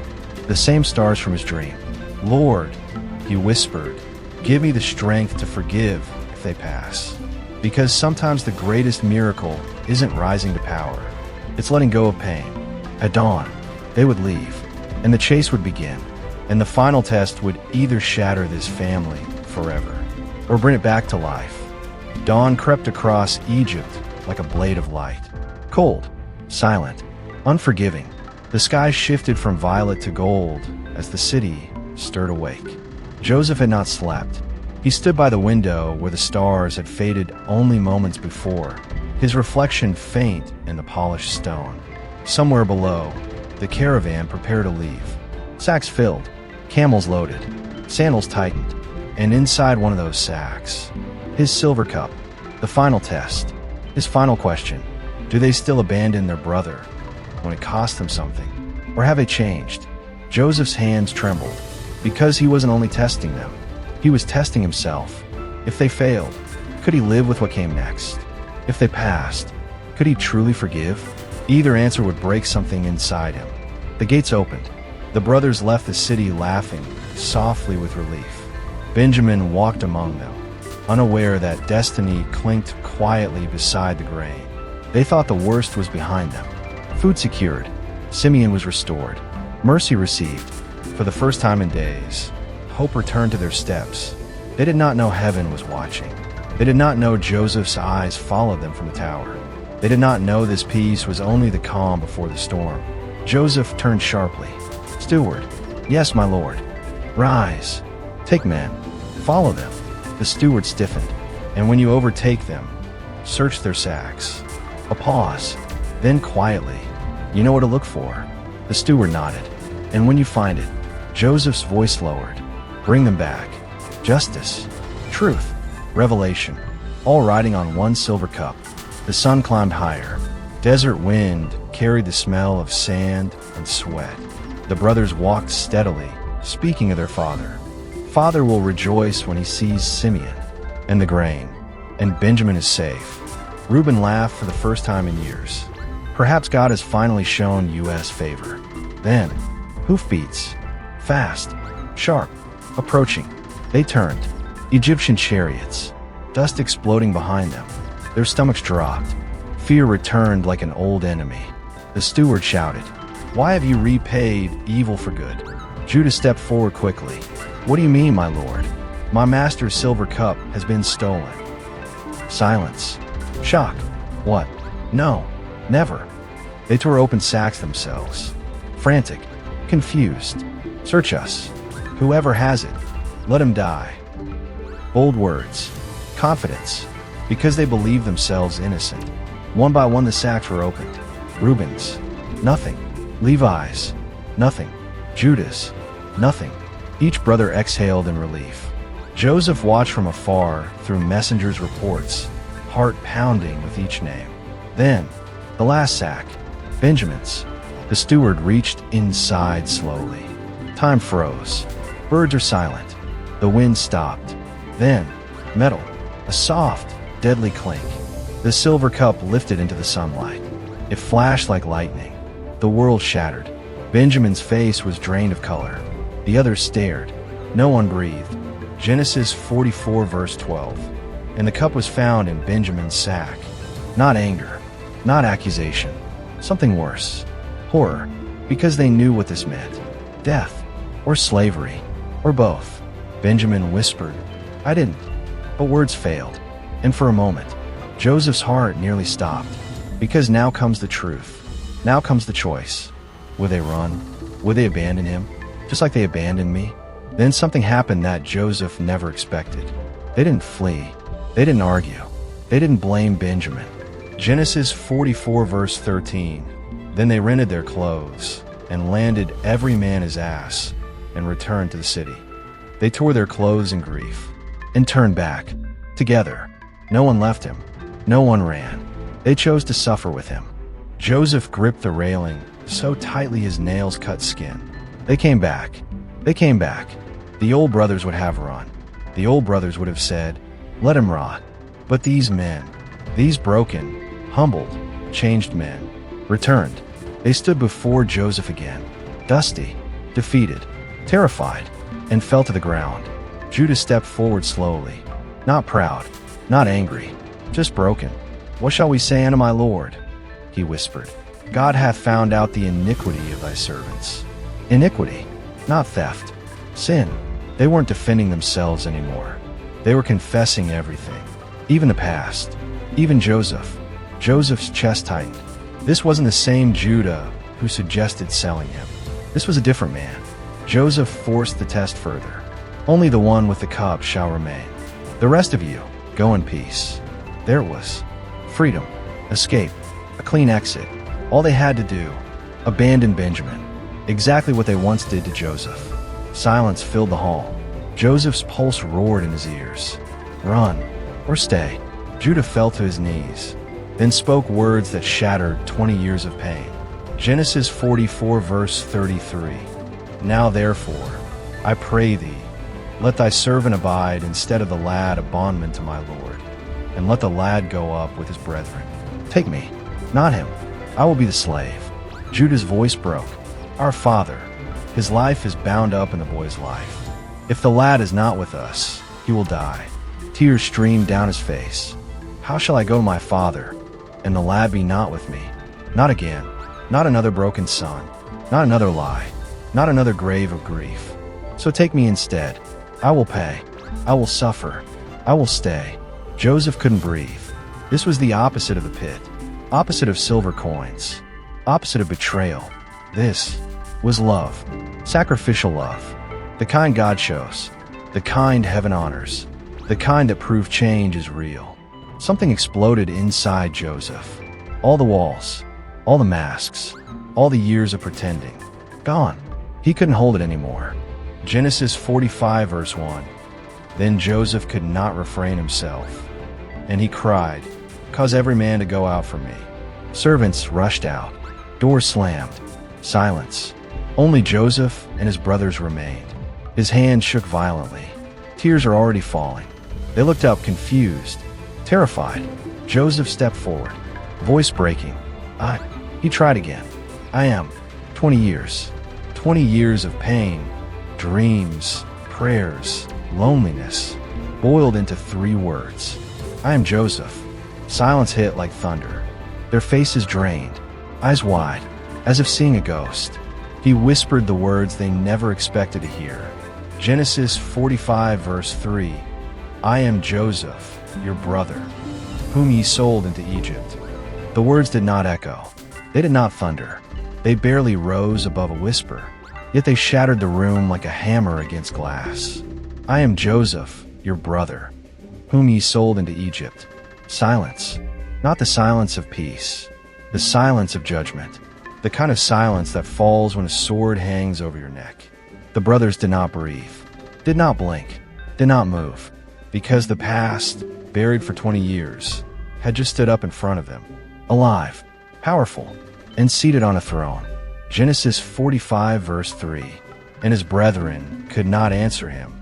The same stars from his dream. Lord, he whispered, give me the strength to forgive if they pass. Because sometimes the greatest miracle isn't rising to power. It's letting go of pain. At dawn, they would leave, and the chase would begin. And the final test would either shatter this family forever, or bring it back to life. Dawn crept across Egypt like a blade of light. Cold, silent, unforgiving. The sky shifted from violet to gold as the city stirred awake. Joseph had not slept. He stood by the window where the stars had faded only moments before, his reflection faint in the polished stone. Somewhere below, the caravan prepared to leave. Sacks filled, camels loaded, sandals tightened, and inside one of those sacks, his silver cup, the final test, his final question. Do they still abandon their brother when it cost them something? Or have they changed? Joseph's hands trembled, because he wasn't only testing them, he was testing himself. If they failed, could he live with what came next? If they passed, could he truly forgive? Either answer would break something inside him. The gates opened. The brothers left the city laughing, softly with relief. Benjamin walked among them, unaware that destiny clinked quietly beside the grain. They thought the worst was behind them. Food secured. Simeon was restored. Mercy received. For the first time in days, hope returned to their steps. They did not know heaven was watching. They did not know Joseph's eyes followed them from the tower. They did not know this peace was only the calm before the storm. Joseph turned sharply. Steward, yes, my lord. Rise. Take men. Follow them. The steward stiffened. And when you overtake them, search their sacks. A pause. Then quietly, you know what to look for. The steward nodded. And when you find it, Joseph's voice lowered. Bring them back. Justice. Truth. Revelation. All riding on one silver cup. The sun climbed higher. Desert wind carried the smell of sand and sweat. The brothers walked steadily, speaking of their father. Father will rejoice when he sees Simeon and the grain, and Benjamin is safe. Reuben laughed for the first time in years. Perhaps God has finally shown U.S. favor. Then, hoofbeats. Fast. Sharp. Approaching. They turned. Egyptian chariots, dust exploding behind them. Their stomachs dropped. Fear returned like an old enemy. The steward shouted, "Why have you repaid evil for good?" Judah stepped forward quickly. "What do you mean, my lord? My master's silver cup has been stolen." Silence. Shock. "What? No, never." They tore open sacks themselves. Frantic. Confused. "Search us. Whoever has it, let him die." Bold words. Confidence. Because they believed themselves innocent. One by one the sacks were opened. Reuben's. Nothing. Levi's. Nothing. Judah's. Nothing. Each brother exhaled in relief. Joseph watched from afar through messengers' reports, heart pounding with each name. Then, the last sack. Benjamin's. The steward reached inside slowly. Time froze. Birds are silent. The wind stopped. Then, metal. A soft, deadly clink. The silver cup lifted into the sunlight. It flashed like lightning. The world shattered. Benjamin's face was drained of color. The others stared. No one breathed. Genesis 44 verse 12. And the cup was found in Benjamin's sack. Not anger. Not accusation. Something worse. Horror. Because they knew what this meant. Death. Or slavery. Or both. Benjamin whispered, "I didn't." But words failed. And for a moment, Joseph's heart nearly stopped. Because now comes the truth. Now comes the choice. Would they run? Would they abandon him? Just like they abandoned me? Then something happened that Joseph never expected. They didn't flee. They didn't argue. They didn't blame Benjamin. Genesis 44 verse 13. Then they rented their clothes and landed every man his ass and returned to the city. They tore their clothes in grief and turned back. Together. No one left him. No one ran. They chose to suffer with him. Joseph gripped the railing so tightly his nails cut skin. They came back. They came back. The old brothers would have run. The old brothers would have said, "Let him rot." But these men, these broken, humbled, changed men, returned. They stood before Joseph again, dusty, defeated, terrified, and fell to the ground. Judah stepped forward slowly, not proud, not angry, just broken. "What shall we say unto my Lord?" he whispered. "God hath found out the iniquity of thy servants." Iniquity, not theft. Sin. They weren't defending themselves anymore. They were confessing everything, even the past, even Joseph. Joseph's chest tightened. This wasn't the same Judah who suggested selling him. This was a different man. Joseph forced the test further. "Only the one with the cup shall remain. The rest of you, go in peace." There it was. Freedom. Escape. A clean exit. All they had to do. Abandon Benjamin. Exactly what they once did to Joseph. Silence filled the hall. Joseph's pulse roared in his ears. Run. Or stay. Judah fell to his knees, then spoke words that shattered 20 years of pain. Genesis 44 verse 33. "Now therefore, I pray thee, let thy servant abide instead of the lad a bondman to my Lord, and let the lad go up with his brethren. Take me, not him. I will be the slave." Judah's voice broke. "Our father, his life is bound up in the boy's life. If the lad is not with us, he will die." Tears streamed down his face. "How shall I go to my father, and the lad be not with me? Not again. Not another broken son. Not another lie. Not another grave of grief. So take me instead. I will pay. I will suffer. I will stay." Joseph couldn't breathe. This was the opposite of the pit. Opposite of silver coins. Opposite of betrayal. This was love. Sacrificial love. The kind God shows. The kind heaven honors. The kind that proves change is real. Something exploded inside Joseph. All the walls. All the masks. All the years of pretending. Gone. He couldn't hold it anymore. Genesis 45 verse 1. Then Joseph could not refrain himself. And he cried, "Cause every man to go out from me." Servants rushed out. Doors slammed. Silence. Only Joseph and his brothers remained. His hands shook violently. Tears are already falling. They looked up confused, terrified. Joseph stepped forward, voice breaking. He tried again. "I am. 20 years. 20 years of pain, dreams, prayers, loneliness. boiled into 3 words. I am Joseph. Silence hit like thunder. Their faces drained, eyes wide, as if seeing a ghost. He whispered the words they never expected to hear. Genesis 45 verse 3. I am Joseph, your brother, whom ye sold into Egypt. The words did not echo. They did not thunder. They barely rose above a whisper, yet they shattered the room like a hammer against glass. I am Joseph, your brother, whom ye sold into Egypt. Silence. Not the silence of peace. The silence of judgment. The kind of silence that falls when a sword hangs over your neck. The brothers did not breathe, did not blink, did not move, because the past, buried for 20 years, had just stood up in front of them, alive, powerful, and seated on a throne. Genesis 45 verse 3. And his brethren could not answer him,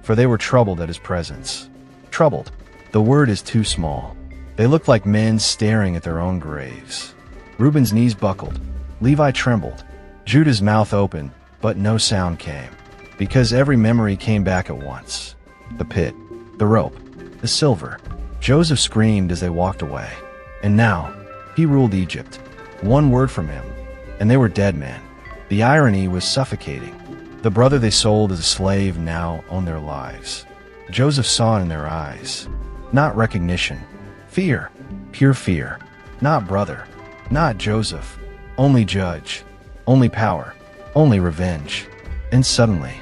for they were troubled at his presence. Troubled. The word is too small. They looked like men staring at their own graves. Reuben's knees buckled. Levi trembled. Judah's mouth opened, but no sound came, because every memory came back at once. The pit, the rope, the silver. Joseph screamed as they walked away. And now, he ruled Egypt. One word from him, and they were dead men. The irony was suffocating. The brother they sold as a slave now owned their lives. Joseph saw it in their eyes. Not recognition. Fear. Pure fear. Not brother. Not Joseph. Only judge. Only power. Only revenge. And suddenly,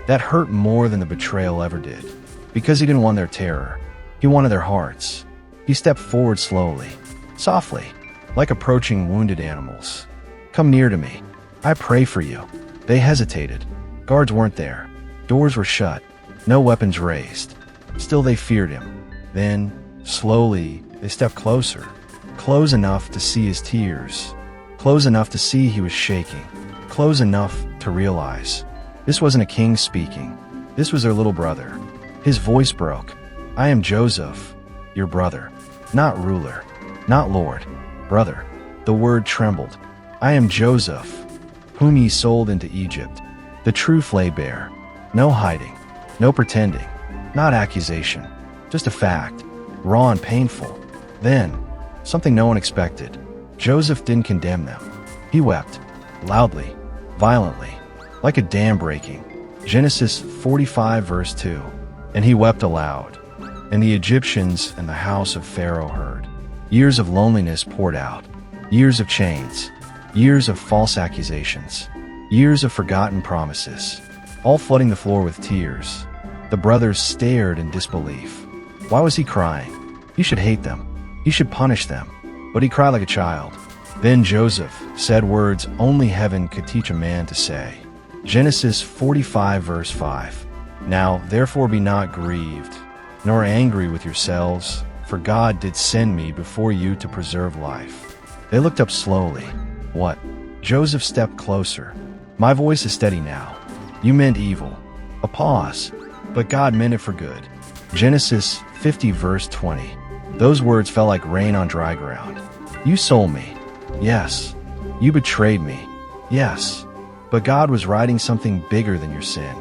that hurt more than the betrayal ever did. Because he didn't want their terror. He wanted their hearts. He stepped forward slowly, softly, like approaching wounded animals. Come near to me. I pray for you. They hesitated. Guards weren't there. Doors were shut. No weapons raised. Still they feared him. Then, slowly, they stepped closer. Close enough to see his tears. Close enough to see he was shaking. Close enough to realize this wasn't a king speaking. This was their little brother. His voice broke. I am Joseph, your brother. Not ruler. Not lord. Brother. The word trembled. I am Joseph, whom ye sold into Egypt. The truth lay bare. No hiding. No pretending. Not accusation. Just a fact. Raw and painful. Then, something no one expected. Joseph didn't condemn them. He wept. Loudly. Violently. Like a dam breaking. Genesis 45 verse 2. And he wept aloud. And the Egyptians and the house of Pharaoh heard. Years of loneliness poured out. Years of chains. Years of false accusations. Years of forgotten promises. All flooding the floor with tears. The brothers stared in disbelief. Why was he crying? He should hate them. He should punish them. But he cried like a child. Then Joseph said words only heaven could teach a man to say. Genesis 45 verse 5. Now therefore be not grieved, nor angry with yourselves, for God did send me before you to preserve life. They looked up slowly. What? Joseph stepped closer. My voice is steady now. You meant evil. A pause. But God meant it for good. Genesis 50 verse 20. Those words fell like rain on dry ground. You sold me. Yes. You betrayed me. Yes. But God was writing something bigger than your sin.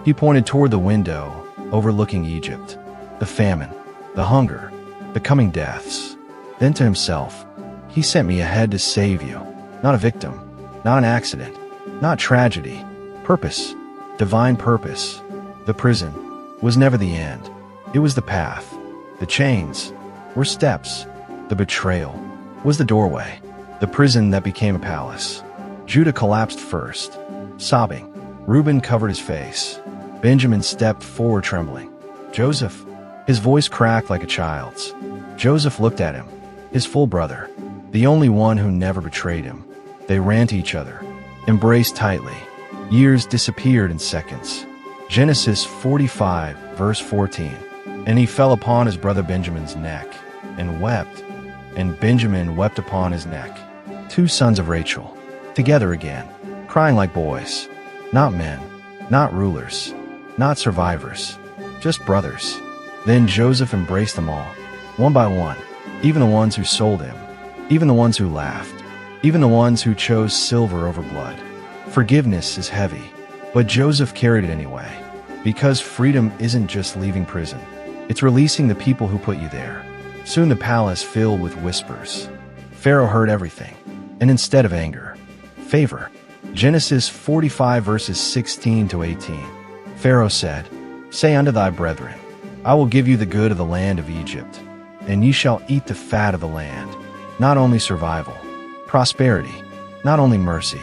He pointed toward the window, overlooking Egypt. The famine. The hunger. The coming deaths. Then to himself, he sent me ahead to save you. Not a victim. Not an accident. Not tragedy. Purpose. Divine purpose. The prison was never the end. It was the path. The chains were steps. The betrayal was the doorway. The prison that became a palace. Judah collapsed first, sobbing. Reuben covered his face. Benjamin stepped forward trembling. Joseph, his voice cracked like a child's. Joseph looked at him, his full brother, the only one who never betrayed him. They ran to each other, embraced tightly. Years disappeared in seconds. Genesis 45, verse 14. And he fell upon his brother Benjamin's neck, and wept, and Benjamin wept upon his neck. 2 sons of Rachel, together again, crying like boys. Not men, not rulers, not survivors, just brothers. Then Joseph embraced them all, one by one, even the ones who sold him, even the ones who laughed, even the ones who chose silver over blood. Forgiveness is heavy, but Joseph carried it anyway, because freedom isn't just leaving prison. It's releasing the people who put you there. Soon the palace filled with whispers. Pharaoh heard everything, and instead of anger, favor. Genesis 45 verses 16 to 18. Pharaoh said, Say unto thy brethren, I will give you the good of the land of Egypt, and ye shall eat the fat of the land. Not only survival, prosperity, not only mercy,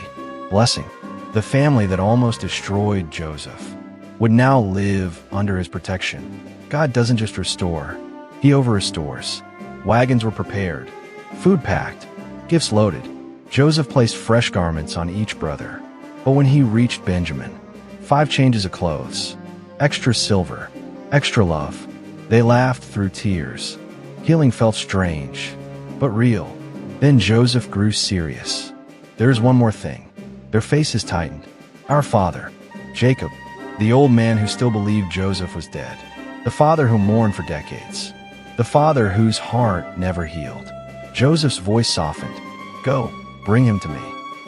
blessing. The family that almost destroyed Joseph would now live under his protection. God doesn't just restore, he over-restores. Wagons were prepared, food packed, gifts loaded. Joseph placed fresh garments on each brother. But when he reached Benjamin, 5 changes of clothes, extra silver, extra love. They laughed through tears. Healing felt strange, but real. Then Joseph grew serious. There's one more thing. Their faces tightened. Our father, Jacob, the old man who still believed Joseph was dead. The father who mourned for decades. The father whose heart never healed. Joseph's voice softened. Go, bring him to me.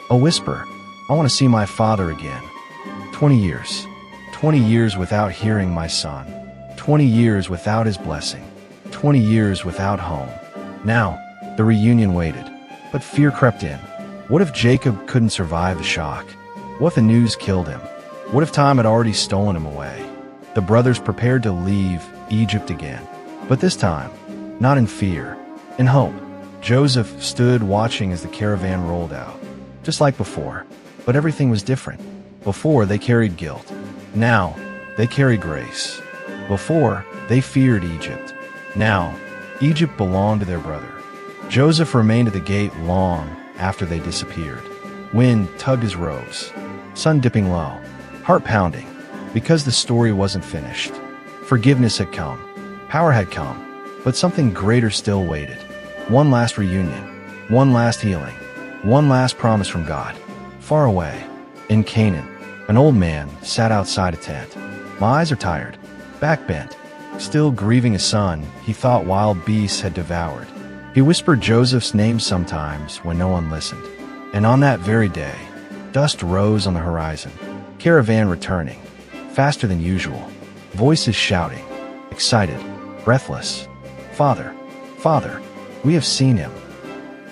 A whisper. I want to see my father again. 20 years. 20 years without hearing my son. 20 years without his blessing. 20 years without home. Now, the reunion waited. But fear crept in. What if Jacob couldn't survive the shock? What if the news killed him? What if time had already stolen him away? The brothers prepared to leave Egypt again. But this time, not in fear, in hope. Joseph stood watching as the caravan rolled out. Just like before. But everything was different. Before, they carried guilt. Now, they carried grace. Before, they feared Egypt. Now, Egypt belonged to their brother. Joseph remained at the gate long after they disappeared. Wind tugged his robes, sun dipping low, heart pounding, because the story wasn't finished. Forgiveness had come, power had come, but something greater still waited. One last reunion, one last healing, one last promise from God. Far away, in Canaan, an old man sat outside a tent. My eyes are tired, back bent, still grieving a son he thought wild beasts had devoured. He whispered Joseph's name sometimes when no one listened. And on that very day, dust rose on the horizon. Caravan returning, faster than usual. Voices shouting, excited, breathless. Father, Father, we have seen him.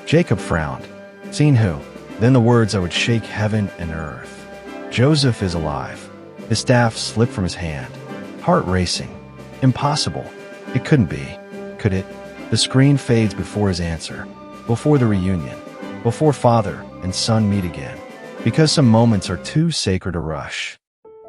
Jacob frowned. Seen who? Then the words that would shake heaven and earth. Joseph is alive. His staff slipped from his hand. Heart racing. Impossible. It couldn't be. Could it? The screen fades before his answer. Before the reunion. Before father and son meet again. Because some moments are too sacred to rush.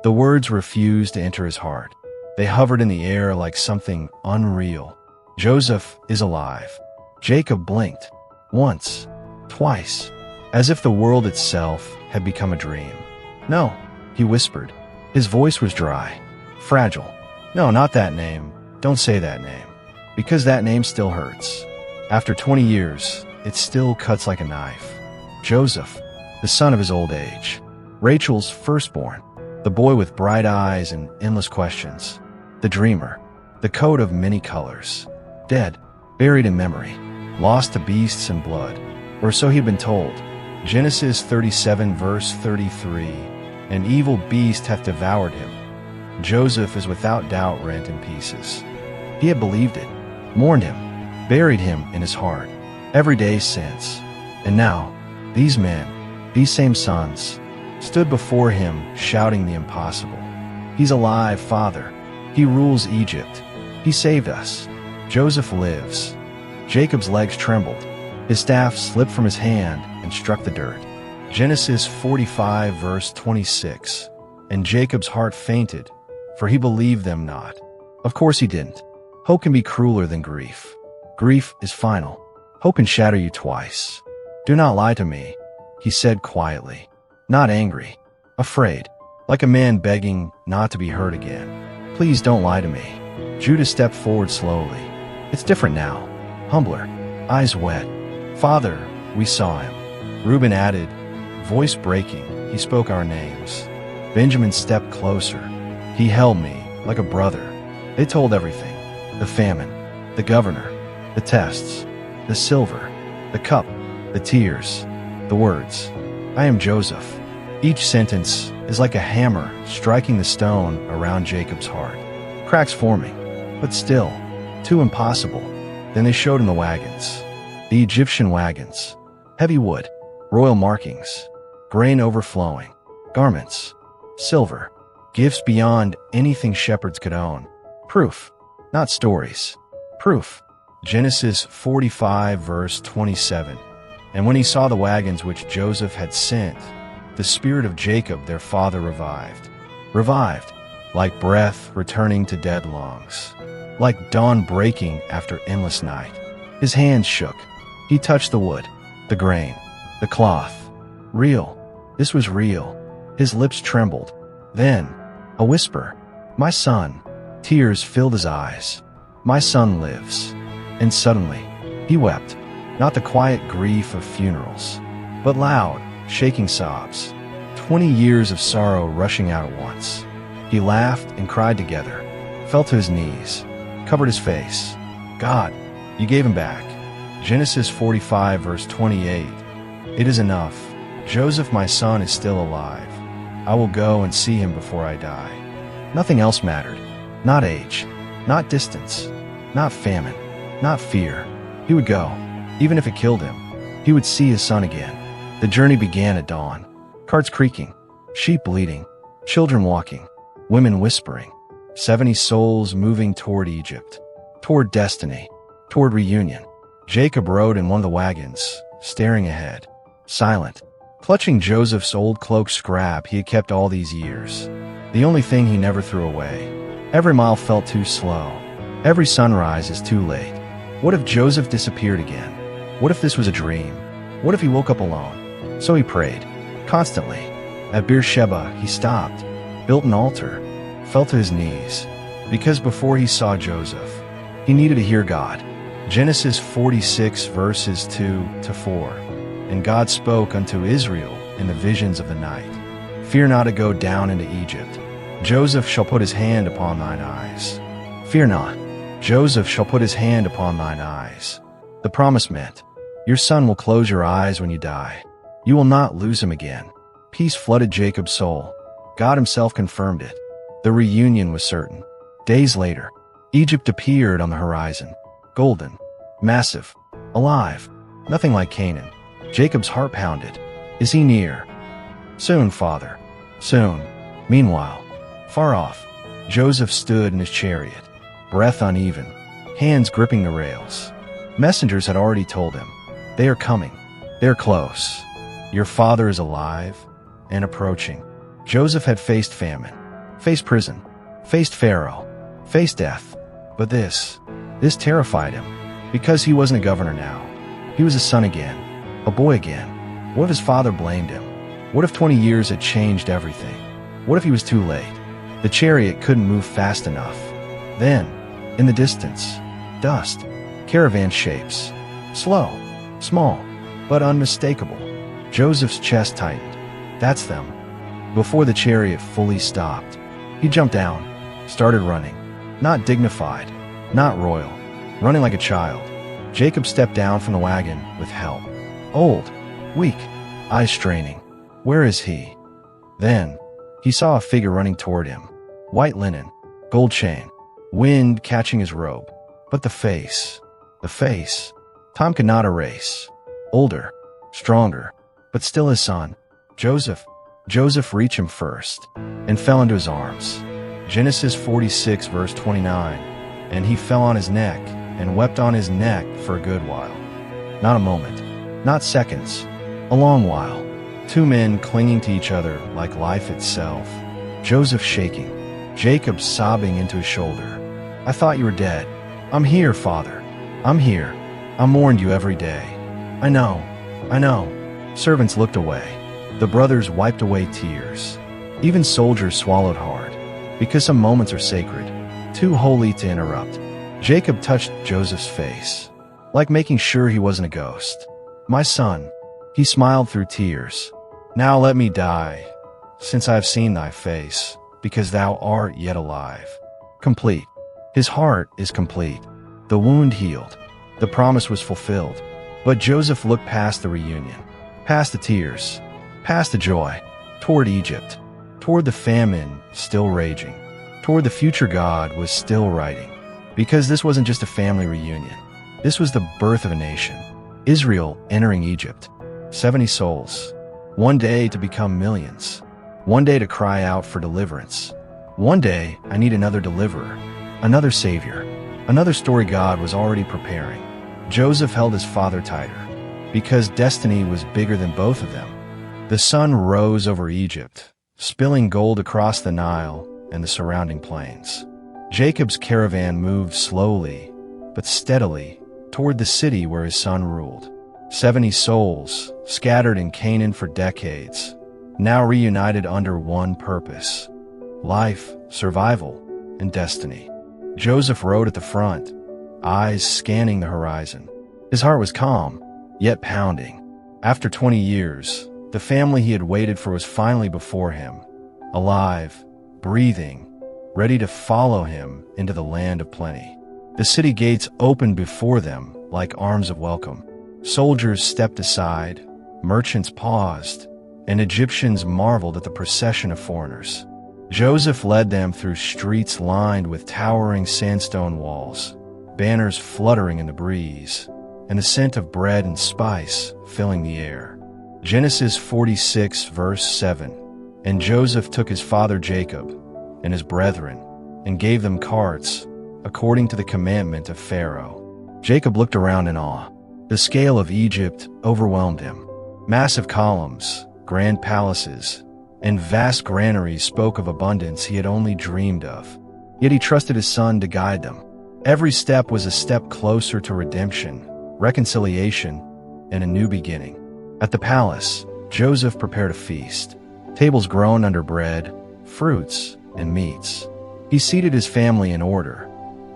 The words refused to enter his heart. They hovered in the air like something unreal. Joseph is alive. Jacob blinked. Once. Twice. As if the world itself had become a dream. No, he whispered. His voice was dry. Fragile. No, not that name. Don't say that name. Because that name still hurts. After 20 years, it still cuts like a knife. Joseph, the son of his old age. Rachel's firstborn. The boy with bright eyes and endless questions. The dreamer. The coat of many colors. Dead. Buried in memory. Lost to beasts and blood. Or so he'd been told. Genesis 37 verse 33. An evil beast hath devoured him. Joseph is without doubt rent in pieces. He had believed it. Mourned him. Buried him in his heart. Every day since. And now, these men, these same sons, stood before him shouting the impossible. He's alive, Father. He rules Egypt. He saved us. Joseph lives. Jacob's legs trembled. His staff slipped from his hand and struck the dirt. Genesis 45 verse 26. And Jacob's heart fainted, for he believed them not. Of course he didn't. Hope can be crueler than grief. Grief is final. Hope can shatter you twice. Do not lie to me, he said quietly. Not angry. Afraid. Like a man begging not to be hurt again. Please don't lie to me. Judah stepped forward slowly. It's different now. Humbler. Eyes wet. Father, we saw him. Reuben added, voice breaking, he spoke our names. Benjamin stepped closer. He held me like a brother. They told everything. The famine, the governor, the tests, the silver, the cup, the tears, the words. I am Joseph. Each sentence is like a hammer striking the stone around Jacob's heart. Cracks forming. but still, too impossible. Then they showed him the wagons. The Egyptian wagons. Heavy wood, royal markings, grain overflowing, garments, silver, gifts beyond anything shepherds could own. Proof, not stories. Proof. Genesis 45 verse 27. And when he saw the wagons which Joseph had sent, the spirit of Jacob their father revived. Revived, like breath returning to dead lungs, like dawn breaking after endless night. His hands shook. He touched the wood, the grain, the cloth. Real. This was real. His lips trembled. Then, a whisper. My son. Tears filled his eyes. My son lives. And suddenly, he wept. Not the quiet grief of funerals, but loud, shaking sobs. 20 years of sorrow rushing out at once. He laughed and cried together, fell to his knees, covered his face. God, you gave him back. Genesis 45 verse 28. It is enough. Joseph, my son, is still alive. I will go and see him before I die. Nothing else mattered. Not age, not distance, not famine, not fear. He would go, even if it killed him. He would see his son again. The journey began at dawn. Carts creaking, sheep bleating, children walking, women whispering. 70 souls moving toward Egypt, toward destiny, toward reunion. Jacob rode in one of the wagons, staring ahead, silent, clutching Joseph's old cloak scrap he had kept all these years. The only thing he never threw away. Every mile felt too slow. Every sunrise is too late. What if Joseph disappeared again? What if this was a dream? What if he woke up alone? So he prayed, constantly. At Beersheba, he stopped, built an altar, fell to his knees, because before he saw Joseph, he needed to hear God. Genesis 46 verses 2-4. And God spoke unto Israel in the visions of the night. Fear not to go down into Egypt. Joseph shall put his hand upon thine eyes. Fear not. Joseph shall put his hand upon thine eyes. The promise meant, your son will close your eyes when you die. You will not lose him again. Peace flooded Jacob's soul. God himself confirmed it. The reunion was certain. Days later, Egypt appeared on the horizon. Golden, massive, alive, nothing like Canaan. Jacob's heart pounded. Is he near? Soon, father. Soon. Meanwhile, far off, Joseph stood in his chariot, breath uneven, hands gripping the rails. Messengers had already told him, they are coming. They're close. Your father is alive and approaching. Joseph had faced famine, faced prison, faced Pharaoh, faced death. But this terrified him, because he wasn't a governor now. He was a son again, a boy again. What if his father blamed him? What if 20 years had changed everything? What if he was too late? The chariot couldn't move fast enough. Then, in the distance, dust, caravan shapes, slow, small, but unmistakable. Joseph's chest tightened. That's them. Before the chariot fully stopped, he jumped down, started running. Not dignified, not royal, running like a child. Jacob stepped down from the wagon with help. Old, weak, eyes straining. Where is he? Then, he saw a figure running toward him. White linen, gold chain, wind catching his robe. But the face, time could not erase. Older, stronger, but still his son. Joseph reached him first and fell into his arms. Genesis 46 verse 29. And he fell on his neck and wept on his neck for a good while. Not a moment, not seconds, a long while. Two men clinging to each other like life itself. Joseph shaking, Jacob sobbing into his shoulder. I thought you were dead. I'm here, Father. I'm here. I mourned you every day. I know. Servants looked away. The brothers wiped away tears. Even soldiers swallowed hard, because some moments are sacred, too holy to interrupt. Jacob touched Joseph's face, like making sure he wasn't a ghost. My son, he smiled through tears. Now let me die, since I have seen thy face, because thou art yet alive. Complete. His heart is complete. The wound healed. The promise was fulfilled. But Joseph looked past the reunion, past the tears, past the joy, toward Egypt, toward the famine still raging, toward the future God was still writing. Because this wasn't just a family reunion. This was the birth of a nation. Israel entering Egypt. 70 souls. One day to become millions. One day to cry out for deliverance. One day, I need another deliverer, another savior, another story God was already preparing. Joseph held his father tighter, because destiny was bigger than both of them. The sun rose over Egypt, spilling gold across the Nile and the surrounding plains. Jacob's caravan moved slowly, but steadily, toward the city where his son ruled. 70 souls, scattered in Canaan for decades, now reunited under one purpose: life, survival, and destiny. Joseph rode at the front, eyes scanning the horizon. His heart was calm, yet pounding. After 20 years, the family he had waited for was finally before him, alive, breathing, ready to follow him into the land of plenty. The city gates opened before them like arms of welcome. Soldiers stepped aside, merchants paused, and Egyptians marveled at the procession of foreigners. Joseph led them through streets lined with towering sandstone walls, banners fluttering in the breeze, and the scent of bread and spice filling the air. Genesis 46 verse 7. And Joseph took his father Jacob and his brethren and gave them carts, according to the commandment of Pharaoh. Jacob looked around in awe. The scale of Egypt overwhelmed him. Massive columns, grand palaces, and vast granaries spoke of abundance he had only dreamed of. Yet he trusted his son to guide them. Every step was a step closer to redemption, reconciliation, and a new beginning. At the palace, Joseph prepared a feast. Tables groaned under bread, fruits, and meats. He seated his family in order,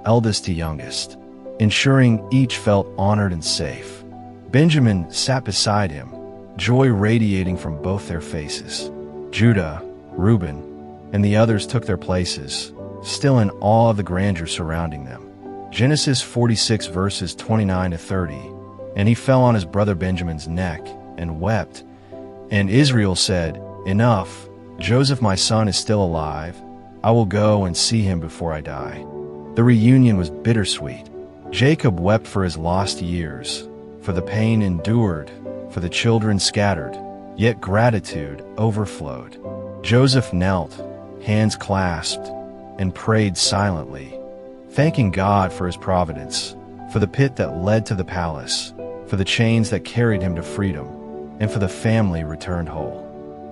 eldest to youngest, ensuring each felt honored and safe. Benjamin sat beside him, joy radiating from both their faces. Judah, Reuben, and the others took their places, still in awe of the grandeur surrounding them. Genesis 46 verses 29 to 30. And he fell on his brother Benjamin's neck and wept. And Israel said, "Enough, Joseph my son is still alive. I will go and see him before I die." The reunion was bittersweet. Jacob wept for his lost years, for the pain endured, for the children scattered, yet gratitude overflowed. Joseph knelt, hands clasped, and prayed silently, thanking God for his providence, for the pit that led to the palace, for the chains that carried him to freedom, and for the family returned whole.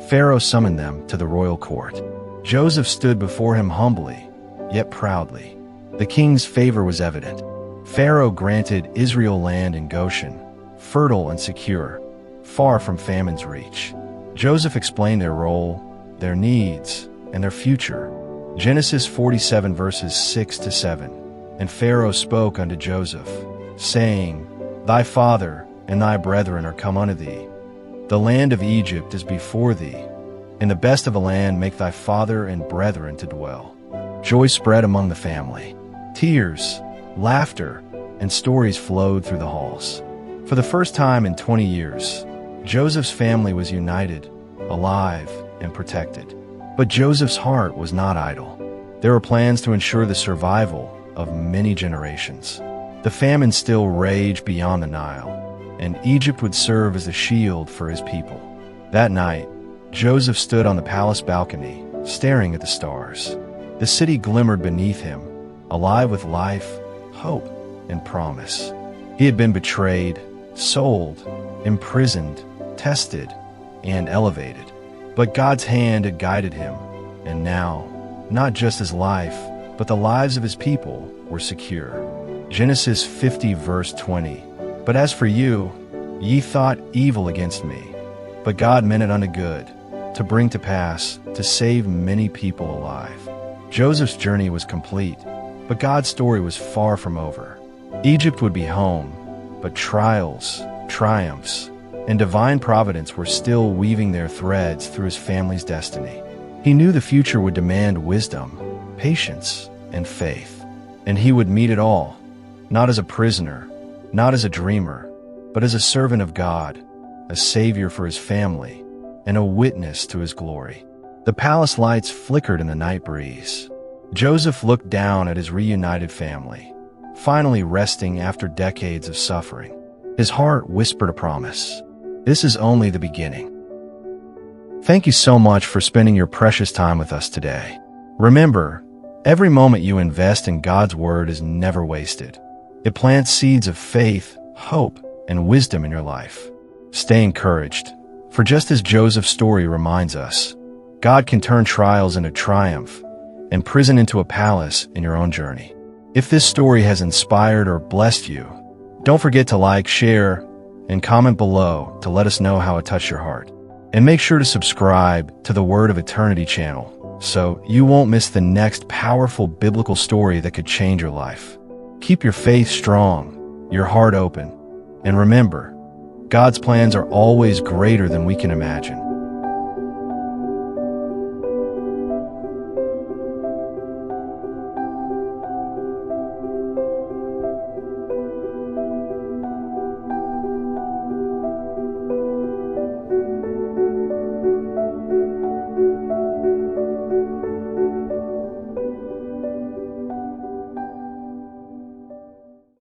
Pharaoh summoned them to the royal court. Joseph stood before him humbly, yet proudly. The king's favor was evident. Pharaoh granted Israel land in Goshen, fertile and secure, far from famine's reach. Joseph explained their role, their needs, and their future. Genesis 47 verses 6 to 7. And Pharaoh spoke unto Joseph, saying, Thy father and thy brethren are come unto thee. The land of Egypt is before thee. In the best of the land make thy father and brethren to dwell. Joy spread among the family. Tears, laughter, and stories flowed through the halls. For the first time in 20 years, Joseph's family was united, alive, and protected. But Joseph's heart was not idle. There were plans to ensure the survival of many generations. The famine still raged beyond the Nile, and Egypt would serve as a shield for his people. That night, Joseph stood on the palace balcony, staring at the stars. The city glimmered beneath him, alive with life, hope, and promise. He had been betrayed, sold, imprisoned, tested, and elevated. But God's hand had guided him, and now, not just his life, but the lives of his people were secure. Genesis 50 verse 20. But as for you, ye thought evil against me, but God meant it unto good, to bring to pass, to save many people alive. Joseph's journey was complete, but God's story was far from over. Egypt would be home, but trials, triumphs, and divine providence were still weaving their threads through his family's destiny. He knew the future would demand wisdom, patience, and faith, and he would meet it all, not as a prisoner, not as a dreamer, but as a servant of God, a savior for his family, and a witness to his glory. The palace lights flickered in the night breeze. Joseph looked down at his reunited family, finally resting after decades of suffering. His heart whispered a promise. This is only the beginning. Thank you so much for spending your precious time with us today. Remember, every moment you invest in God's Word is never wasted. It plants seeds of faith, hope, and wisdom in your life. Stay encouraged, for just as Joseph's story reminds us, God can turn trials into triumph and prison into a palace in your own journey. If this story has inspired or blessed you, don't forget to like, share, and comment below to let us know how it touched your heart. And make sure to subscribe to the Word of Eternity channel so you won't miss the next powerful biblical story that could change your life. Keep your faith strong, your heart open, and remember, God's plans are always greater than we can imagine.